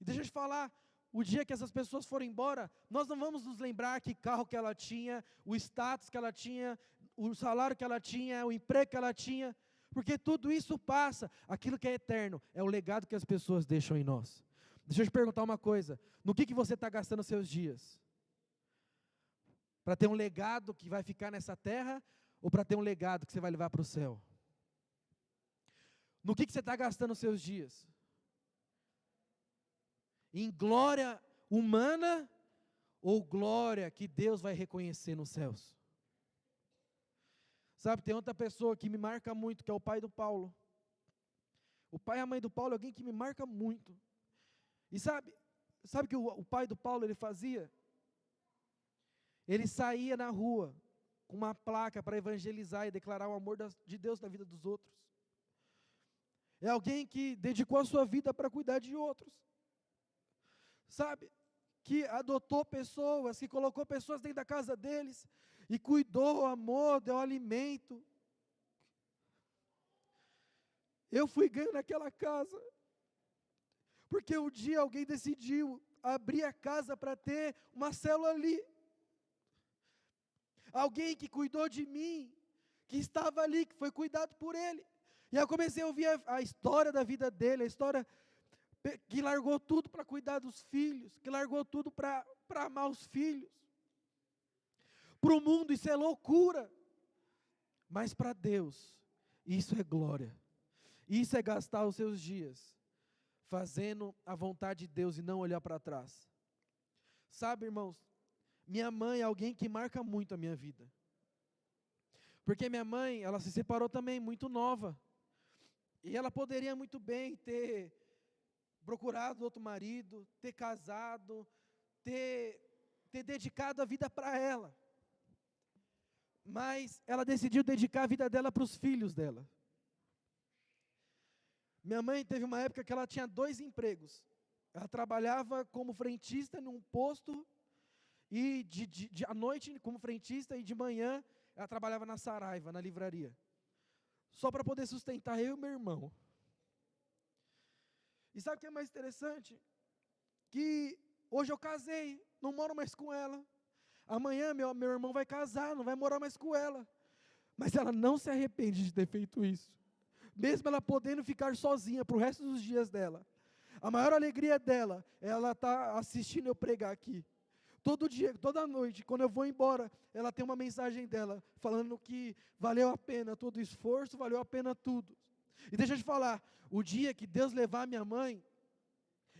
E deixa eu te falar, o dia que essas pessoas forem embora, nós não vamos nos lembrar que carro que ela tinha, o status que ela tinha, o salário que ela tinha, o emprego que ela tinha, porque tudo isso passa. Aquilo que é eterno é o legado que as pessoas deixam em nós. Deixa eu te perguntar uma coisa, no que você está gastando os seus dias? Para ter um legado que vai ficar nessa terra, ou para ter um legado que você vai levar para o céu? No que você está gastando os seus dias? Em glória humana ou glória que Deus vai reconhecer nos céus? Sabe, tem outra pessoa que me marca muito, que é o pai do Paulo. O pai e a mãe do Paulo é alguém que me marca muito. E sabe o que o pai do Paulo ele fazia? Ele saía na rua com uma placa para evangelizar e declarar o amor de Deus na vida dos outros. É alguém que dedicou a sua vida para cuidar de outros. Sabe, que adotou pessoas, que colocou pessoas dentro da casa deles, e cuidou, amou, deu alimento. Eu fui ganho naquela casa, porque um dia alguém decidiu abrir a casa para ter uma célula ali. Alguém que cuidou de mim, que estava ali, que foi cuidado por ele. E eu comecei a ouvir a história da vida dele, a história que largou tudo para cuidar dos filhos, que largou tudo para amar os filhos. Para o mundo isso é loucura, mas para Deus isso é glória. Isso é gastar os seus dias fazendo a vontade de Deus e não olhar para trás. Sabe, irmãos, minha mãe é alguém que marca muito a minha vida. Porque minha mãe, ela se separou também muito nova. E ela poderia muito bem ter procurado outro marido, ter casado, ter dedicado a vida para ela. Mas ela decidiu dedicar a vida dela para os filhos dela. Minha mãe teve uma época que ela tinha 2 empregos. Ela trabalhava como frentista num posto, e à noite como frentista, e de manhã ela trabalhava na Saraiva, na livraria. Só para poder sustentar eu e meu irmão. E sabe o que é mais interessante? Que hoje eu casei, não moro mais com ela. Amanhã meu irmão vai casar, não vai morar mais com ela. Mas ela não se arrepende de ter feito isso. Mesmo ela podendo ficar sozinha para o resto dos dias dela. A maior alegria dela é ela estar assistindo eu pregar aqui. Todo dia, toda noite, quando eu vou embora, ela tem uma mensagem dela, falando que valeu a pena todo o esforço, valeu a pena tudo. E deixa eu te falar, o dia que Deus levar minha mãe,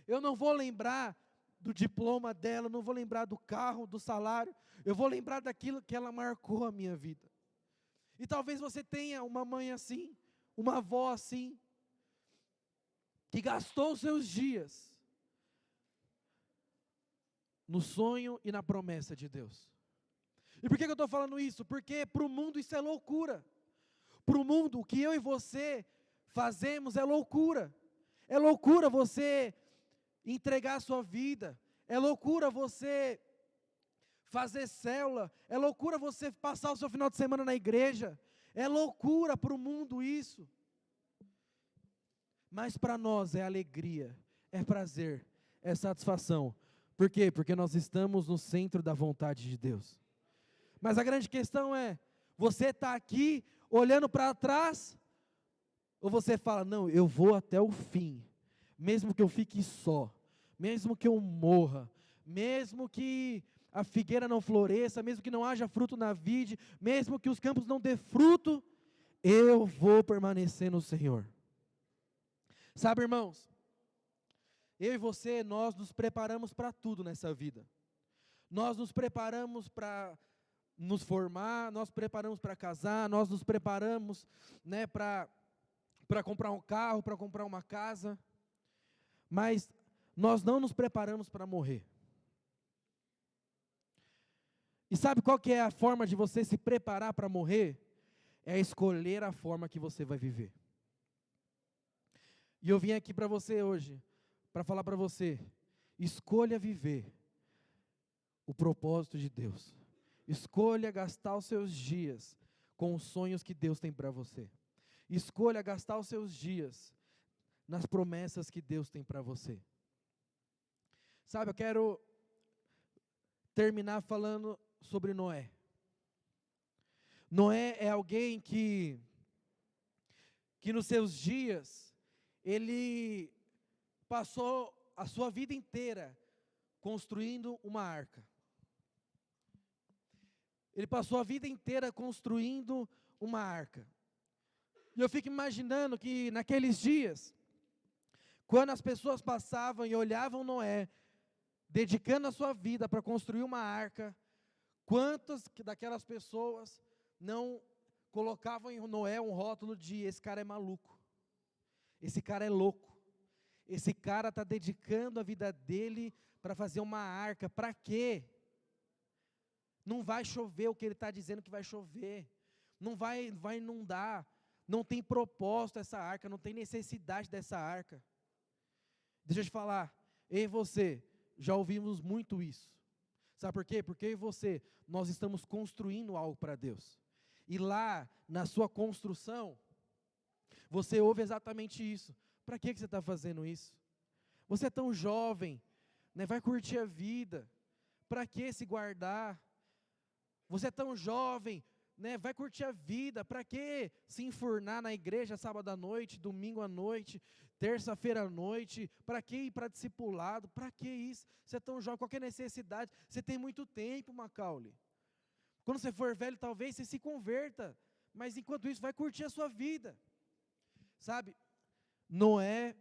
eu não vou lembrar do diploma dela, não vou lembrar do carro, do salário, eu vou lembrar daquilo que ela marcou a minha vida. E talvez você tenha uma mãe assim, uma avó assim, que gastou os seus dias no sonho e na promessa de Deus. E por que eu estou falando isso? Porque para o mundo isso é loucura. Para o mundo, o que eu e você fazemos é loucura. É loucura você entregar a sua vida. É loucura você fazer célula. É loucura você passar o seu final de semana na igreja. É loucura para o mundo isso. Mas para nós é alegria, é prazer, é satisfação. Por quê? Porque nós estamos no centro da vontade de Deus. Mas a grande questão é, você está aqui olhando para trás, ou você fala, não, eu vou até o fim, mesmo que eu fique só, mesmo que eu morra, mesmo que a figueira não floresça, mesmo que não haja fruto na vide, mesmo que os campos não dê fruto, eu vou permanecer no Senhor. Sabe, irmãos, eu e você, nós nos preparamos para tudo nessa vida. Nós nos preparamos para nos formar, nós preparamos para casar, nós nos preparamos, né, para comprar um carro, para comprar uma casa, mas nós não nos preparamos para morrer. E sabe qual que é a forma de você se preparar para morrer? É escolher a forma que você vai viver. E eu vim aqui para você hoje, para falar para você, escolha viver o propósito de Deus. Escolha gastar os seus dias com os sonhos que Deus tem para você. Escolha gastar os seus dias nas promessas que Deus tem para você. Sabe, eu quero terminar falando sobre Noé. Noé é alguém que nos seus dias, ele passou a sua vida inteira construindo uma arca. Ele passou a vida inteira construindo uma arca. E eu fico imaginando que naqueles dias, quando as pessoas passavam e olhavam Noé, dedicando a sua vida para construir uma arca, quantas daquelas pessoas não colocavam em Noé um rótulo de esse cara é maluco, esse cara é louco, esse cara está dedicando a vida dele para fazer uma arca, para quê? Não vai chover o que ele está dizendo que vai chover, não vai inundar, não tem propósito essa arca, não tem necessidade dessa arca. Deixa eu te falar, eu e você já ouvimos muito isso. Sabe por quê? Porque eu e você, nós estamos construindo algo para Deus. E lá, na sua construção, você ouve exatamente isso. Para que você está fazendo isso? Você é tão jovem, né? Vai curtir a vida. Para que se guardar? Você é tão jovem, né? Vai curtir a vida. Para que se enfurnar na igreja sábado à noite, domingo à noite, terça-feira à noite? Para que ir para discipulado? Para que isso? Você é tão jovem, qualquer necessidade. Você tem muito tempo, Macaulay. Quando você for velho, talvez você se converta. Mas enquanto isso, vai curtir a sua vida. Sabe? Noé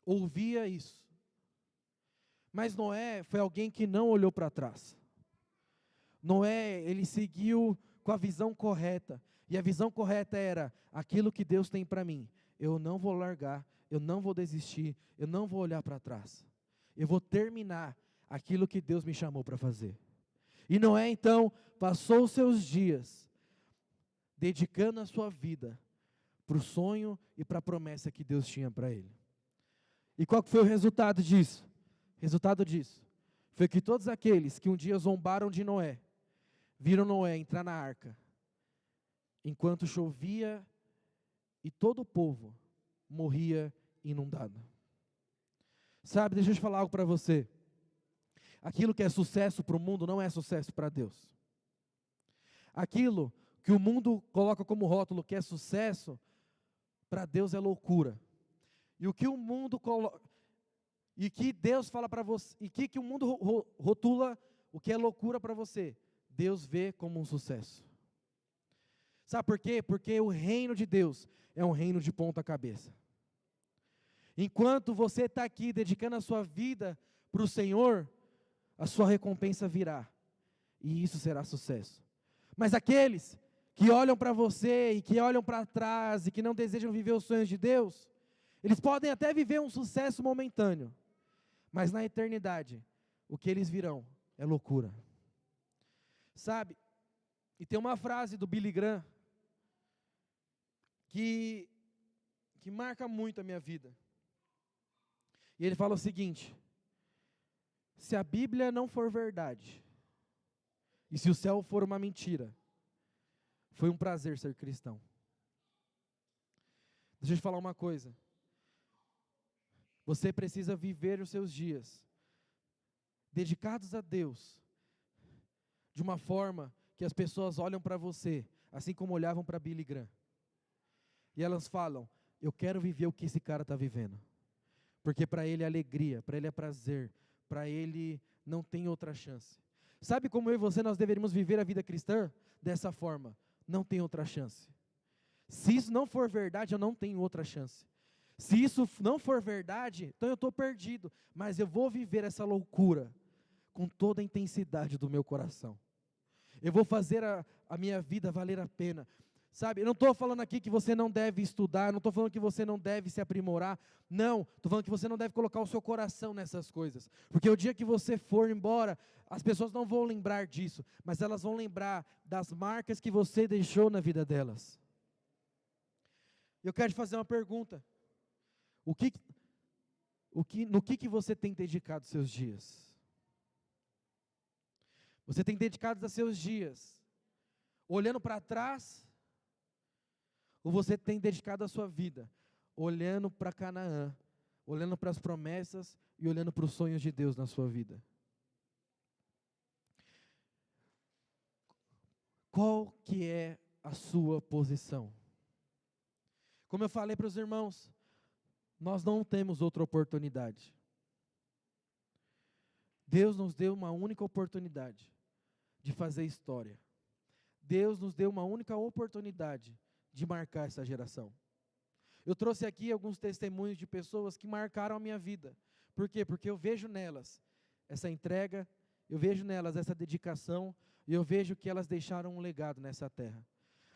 ouvia isso. Mas Noé foi alguém que não olhou para trás. Noé, ele seguiu com a visão correta. E a visão correta era: aquilo que Deus tem para mim, eu não vou largar, eu não vou desistir, eu não vou olhar para trás. Eu vou terminar aquilo que Deus me chamou para fazer. E Noé, então, passou os seus dias dedicando a sua vida para o sonho e para a promessa que Deus tinha para ele. E qual que foi o resultado disso? O resultado disso foi que todos aqueles que um dia zombaram de Noé, viram Noé entrar na arca, enquanto chovia e todo o povo morria inundado. Sabe, deixa eu te falar algo para você. Aquilo que é sucesso para o mundo não é sucesso para Deus. Aquilo que o mundo coloca como rótulo que é sucesso, para Deus é loucura. E o que o mundo coloca, e que Deus fala para você, e que o mundo rotula o que é loucura para você, Deus vê como um sucesso. Sabe por quê? Porque o reino de Deus é um reino de ponta cabeça. Enquanto você está aqui dedicando a sua vida para o Senhor, a sua recompensa virá, e isso será sucesso. Mas aqueles que olham para você e que olham para trás e que não desejam viver os sonhos de Deus, eles podem até viver um sucesso momentâneo, mas na eternidade, o que eles virão é loucura. Sabe, e tem uma frase do Billy Graham que marca muito a minha vida. E ele fala o seguinte: se a Bíblia não for verdade, e se o céu for uma mentira, foi um prazer ser cristão. Deixa eu te falar uma coisa. Você precisa viver os seus dias dedicados a Deus, de uma forma que as pessoas olham para você, assim como olhavam para Billy Graham. E elas falam: eu quero viver o que esse cara está vivendo. Porque para ele é alegria, para ele é prazer, para ele não tem outra chance. Sabe como eu e você nós deveríamos viver a vida cristã? Dessa forma: não tem outra chance. Se isso não for verdade, eu não tenho outra chance. Se isso não for verdade, então eu estou perdido. Mas eu vou viver essa loucura com toda a intensidade do meu coração. Eu vou fazer a minha vida valer a pena. Sabe, eu não estou falando aqui que você não deve estudar, não estou falando que você não deve se aprimorar, não, estou falando que você não deve colocar o seu coração nessas coisas, porque o dia que você for embora, as pessoas não vão lembrar disso, mas elas vão lembrar das marcas que você deixou na vida delas. Eu quero te fazer uma pergunta: no que você tem dedicado seus dias? Você tem dedicado seus dias olhando para trás, ou você tem dedicado a sua vida olhando para Canaã, olhando para as promessas e olhando para os sonhos de Deus na sua vida? Qual que é a sua posição? Como eu falei para os irmãos, nós não temos outra oportunidade. Deus nos deu uma única oportunidade de fazer história. Deus nos deu uma única oportunidade de marcar essa geração. Eu trouxe aqui alguns testemunhos de pessoas que marcaram a minha vida. Por quê? Porque eu vejo nelas essa entrega, eu vejo nelas essa dedicação, e eu vejo que elas deixaram um legado nessa terra.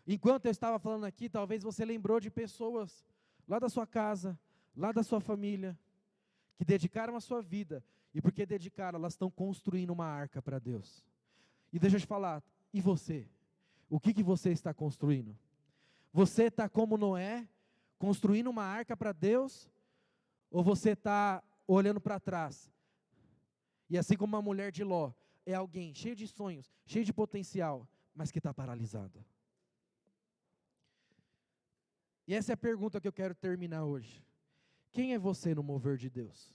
Enquanto eu estava falando aqui, talvez você lembrou de pessoas lá da sua casa, lá da sua família, que dedicaram a sua vida, e porque dedicaram, elas estão construindo uma arca para Deus. E deixa eu te falar, e você? O que você está construindo? Você está como Noé, construindo uma arca para Deus, ou você está olhando para trás? E assim como uma mulher de Ló, é alguém cheio de sonhos, cheio de potencial, mas que está paralisada. E essa é a pergunta que eu quero terminar hoje. Quem é você no mover de Deus?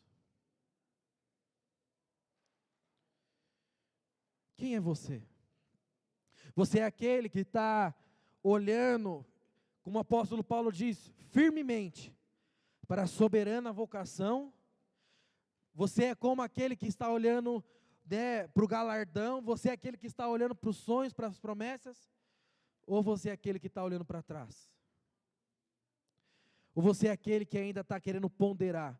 Quem é você? Você é aquele que está olhando, como o apóstolo Paulo diz, firmemente para a soberana vocação? Você é como aquele que está olhando, né, para o galardão? Você é aquele que está olhando para os sonhos, para as promessas? Ou você é aquele que está olhando para trás? Ou você é aquele que ainda está querendo ponderar?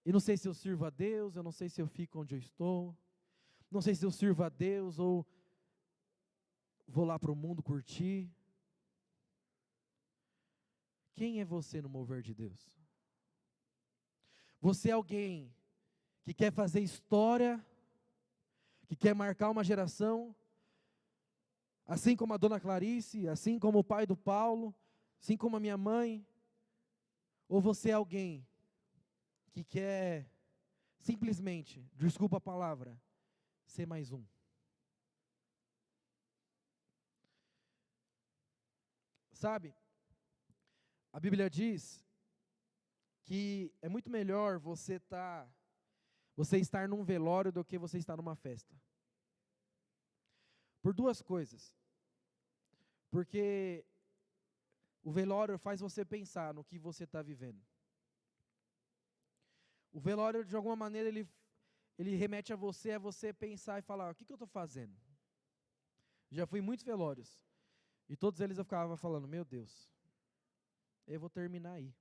Eu não sei se eu sirvo a Deus, eu não sei se eu fico onde eu estou, não sei se eu sirvo a Deus ou vou lá para o mundo curtir. Quem é você no mover de Deus? Você é alguém que quer fazer história, que quer marcar uma geração, assim como a dona Clarice, assim como o pai do Paulo, assim como a minha mãe? Ou você é alguém que quer simplesmente, desculpa a palavra, ser mais um? Sabe, a Bíblia diz que é muito melhor você estar num velório do que você estar numa festa. Por duas coisas. Porque o velório faz você pensar no que você está vivendo. O velório, de alguma maneira, ele remete a você pensar e falar: o que eu estou fazendo? Já fui em muitos velórios, e todos eles eu ficava falando: meu Deus, eu vou terminar aí.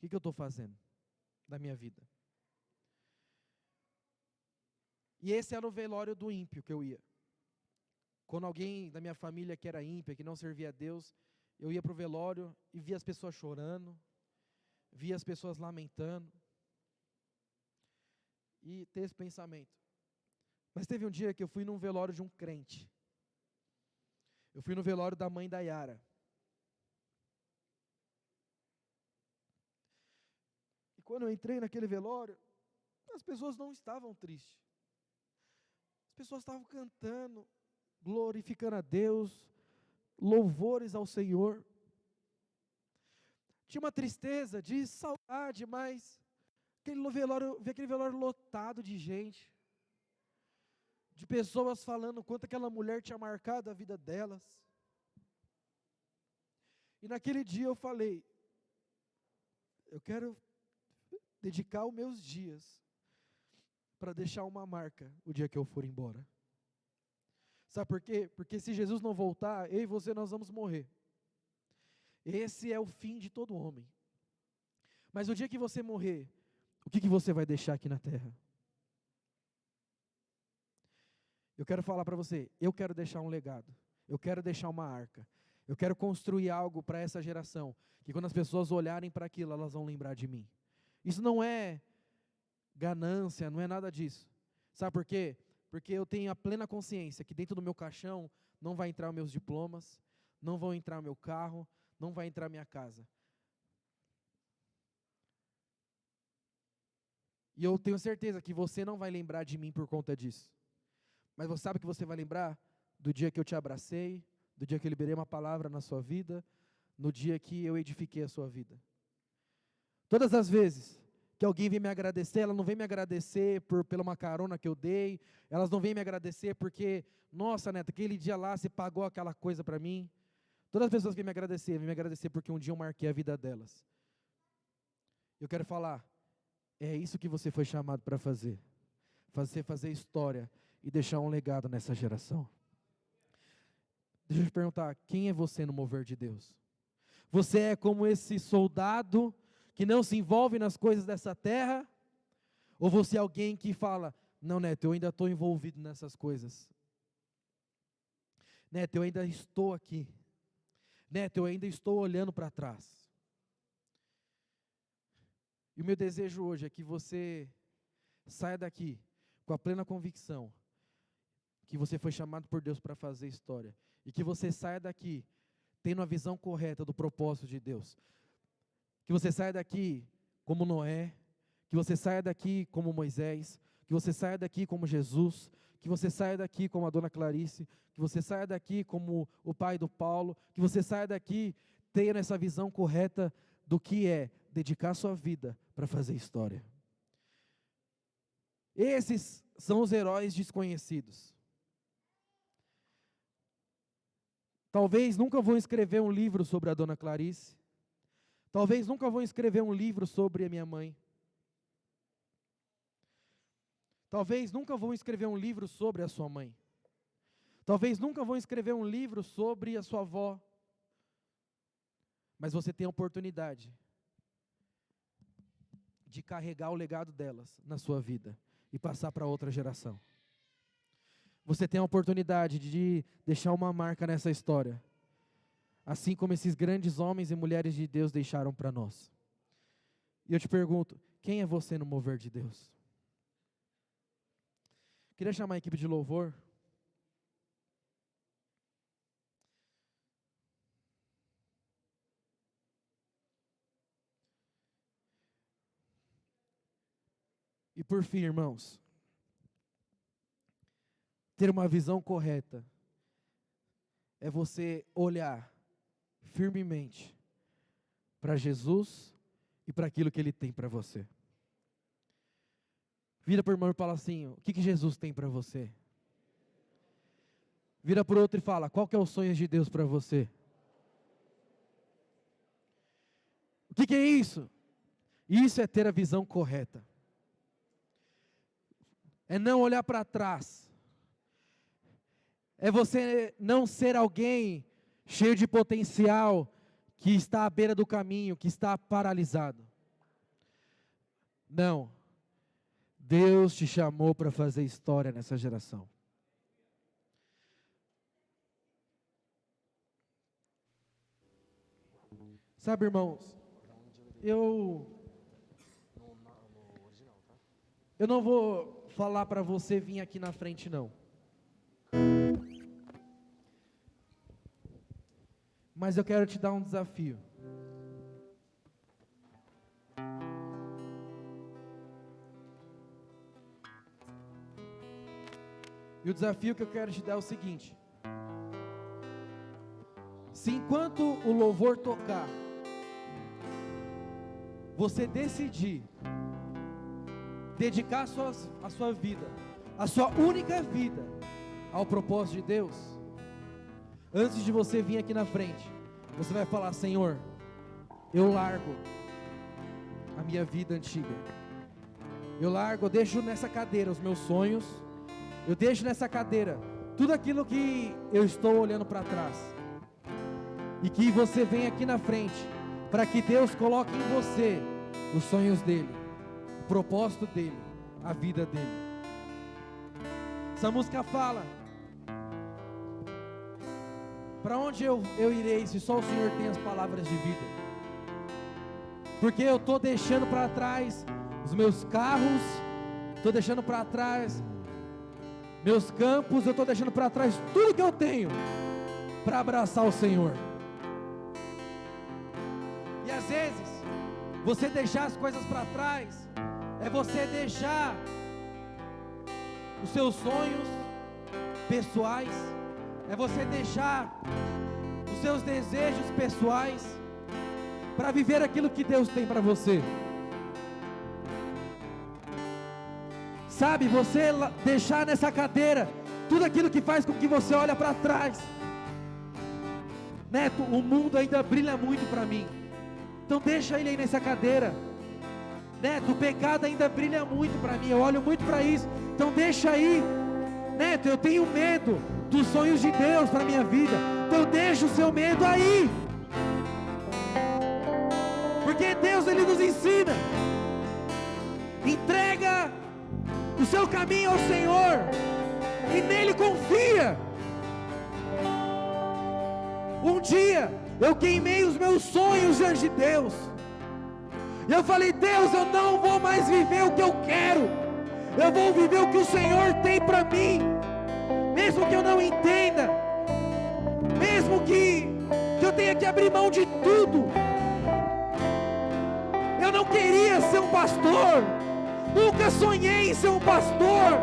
O que eu estou fazendo da minha vida? E esse era o velório do ímpio que eu ia. Quando alguém da minha família que era ímpia, que não servia a Deus, eu ia para o velório e via as pessoas chorando, via as pessoas lamentando, e ter esse pensamento. Mas teve um dia que eu fui num velório de um crente. Eu fui no velório da mãe da Yara. E quando eu entrei naquele velório, as pessoas não estavam tristes. As pessoas estavam cantando, glorificando a Deus, louvores ao Senhor. Tinha uma tristeza de saudade, mas vi aquele velório lotado de gente, de pessoas falando o quanto aquela mulher tinha marcado a vida delas. E naquele dia eu falei: eu quero dedicar os meus dias para deixar uma marca o dia que eu for embora. Sabe por quê? Porque se Jesus não voltar, eu e você nós vamos morrer. Esse é o fim de todo homem. Mas o dia que você morrer, o que você vai deixar aqui na terra? Eu quero falar para você, eu quero deixar um legado, eu quero deixar uma arca, eu quero construir algo para essa geração, que quando as pessoas olharem para aquilo, elas vão lembrar de mim. Isso não é ganância, não é nada disso. Sabe por quê? Porque eu tenho a plena consciência que dentro do meu caixão não vai entrar os meus diplomas, não vão entrar o meu carro, não vai entrar a minha casa. E eu tenho certeza que você não vai lembrar de mim por conta disso. Mas você sabe que você vai lembrar do dia que eu te abracei, do dia que eu liberei uma palavra na sua vida, no dia que eu edifiquei a sua vida. Todas as vezes que alguém vem me agradecer, ela não vem me agradecer pela uma carona que eu dei, elas não vêm me agradecer porque, nossa, Neto, aquele dia lá você pagou aquela coisa para mim. Todas as pessoas vêm me agradecer porque um dia eu marquei a vida delas. Eu quero falar, é isso que você foi chamado para fazer. Fazer história e deixar um legado nessa geração. Deixa eu te perguntar, quem é você no mover de Deus? Você é como esse soldado que não se envolve nas coisas dessa terra? Ou você é alguém que fala, não, Neto, eu ainda estou envolvido nessas coisas. Neto, eu ainda estou aqui. Neto, eu ainda estou olhando para trás. E o meu desejo hoje é que você saia daqui com a plena convicção que você foi chamado por Deus para fazer história. E que você saia daqui tendo a visão correta do propósito de Deus. Que você saia daqui como Noé, que você saia daqui como Moisés, que você saia daqui como Jesus, que você saia daqui como a dona Clarice, que você saia daqui como o pai do Paulo, que você saia daqui tendo essa visão correta do que é dedicar sua vida para fazer história. Esses são os heróis desconhecidos. Talvez nunca vão escrever um livro sobre a dona Clarice. Talvez nunca vão escrever um livro sobre a minha mãe. Talvez nunca vão escrever um livro sobre a sua mãe. Talvez nunca vão escrever um livro sobre a sua avó. Mas você tem a oportunidade de carregar o legado delas na sua vida e passar para outra geração. Você tem a oportunidade de deixar uma marca nessa história, assim como esses grandes homens e mulheres de Deus deixaram para nós. E eu te pergunto, quem é você no mover de Deus? Queria chamar a equipe de louvor. E por fim, irmãos, ter uma visão correta é você olhar firmemente para Jesus e para aquilo que Ele tem para você. Vira para o irmão e fala assim, o que Jesus tem para você? Vira para o outro e fala, qual que é os sonhos de Deus para você? O que é isso? Isso é ter a visão correta. É não olhar para trás. É você não ser alguém cheio de potencial, que está à beira do caminho, que está paralisado. Não. Deus te chamou para fazer história nessa geração. Sabe, irmãos, eu não vou falar para você vir aqui na frente, não. Mas eu quero te dar um desafio. E o desafio que eu quero te dar é o seguinte: se enquanto o louvor tocar, você decidir dedicar a sua vida, a sua única vida, ao propósito de Deus, antes de você vir aqui na frente, você vai falar: Senhor, eu largo a minha vida antiga, eu deixo nessa cadeira os meus sonhos, eu deixo nessa cadeira tudo aquilo que eu estou olhando para trás, e que você venha aqui na frente, para que Deus coloque em você os sonhos dEle, o propósito dEle, a vida dEle. Essa música fala: para onde eu irei se só o Senhor tem as palavras de vida? Porque eu estou deixando para trás os meus carros, estou deixando para trás meus campos, eu estou deixando para trás tudo que eu tenho para abraçar o Senhor. E às vezes, você deixar as coisas para trás é você deixar os seus sonhos pessoais, é você deixar os seus desejos pessoais para viver aquilo que Deus tem para você. Sabe, você deixar nessa cadeira tudo aquilo que faz com que você olhe para trás. Neto, o mundo ainda brilha muito para mim, então deixa ele aí nessa cadeira. Neto, o pecado ainda brilha muito para mim, eu olho muito para isso, então deixa aí. Neto, eu tenho medo dos sonhos de Deus para a minha vida, então deixa o seu medo aí, porque Deus, Ele nos ensina: entrega o seu caminho ao Senhor e nele confia. Um dia eu queimei os meus sonhos diante de Deus, e eu falei: Deus, eu não vou mais viver o que eu quero, eu vou viver o que o Senhor tem para mim, mesmo que eu não entenda, mesmo que eu tenha que abrir mão de tudo. Eu não queria ser um pastor, nunca sonhei em ser um pastor.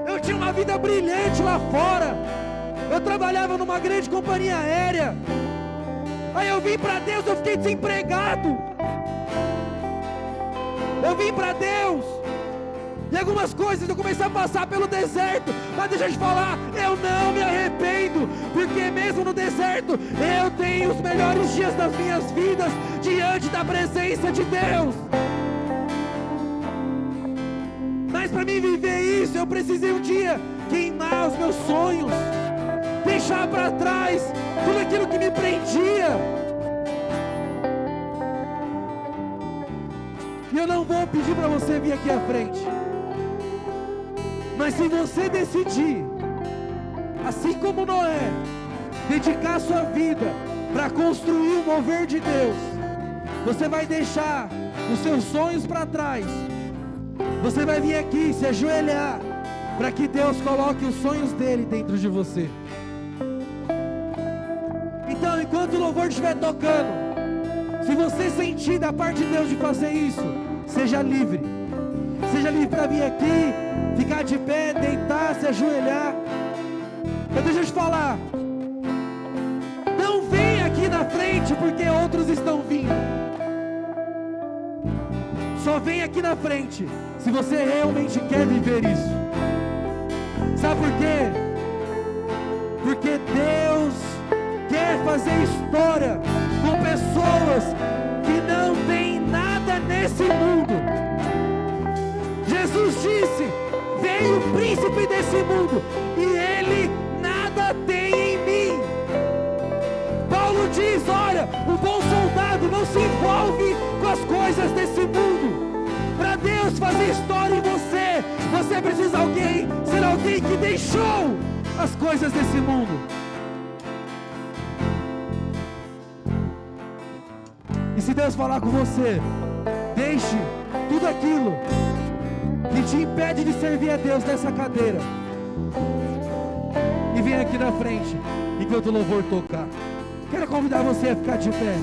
Eu tinha uma vida brilhante lá fora, eu trabalhava numa grande companhia aérea. Aí eu vim para Deus, eu fiquei desempregado. Eu vim para Deus, e algumas coisas eu comecei a passar pelo deserto, mas deixa eu te falar, eu não me arrependo, porque mesmo no deserto, eu tenho os melhores dias das minhas vidas, diante da presença de Deus. Mas para mim viver isso, eu precisei um dia queimar os meus sonhos, deixar para trás tudo aquilo que me prendia. E eu não vou pedir para você vir aqui à frente. Mas se você decidir, assim como Noé, dedicar sua vida para construir o mover de Deus, você vai deixar os seus sonhos para trás. Você vai vir aqui se ajoelhar para que Deus coloque os sonhos dele dentro de você. Então, enquanto o louvor estiver tocando, se você sentir da parte de Deus de fazer isso, seja livre. Seja livre para vir aqui, ficar de pé, deitar, se ajoelhar. Mas deixa eu te falar, não vem aqui na frente porque outros estão vindo. Só vem aqui na frente se você realmente quer viver isso. Sabe por quê? Porque Deus quer fazer história com pessoas que não têm nada nesse mundo. Jesus disse: veio o príncipe desse mundo e ele nada tem em mim. Paulo diz: olha, o bom soldado não se envolve com as coisas desse mundo. Para Deus fazer história em você, você precisa ser alguém que deixou as coisas desse mundo. E se Deus falar com você, deixe tudo aquilo que te impede de servir a Deus nessa cadeira e vem aqui na frente enquanto o louvor tocar. Quero convidar você a ficar de pé.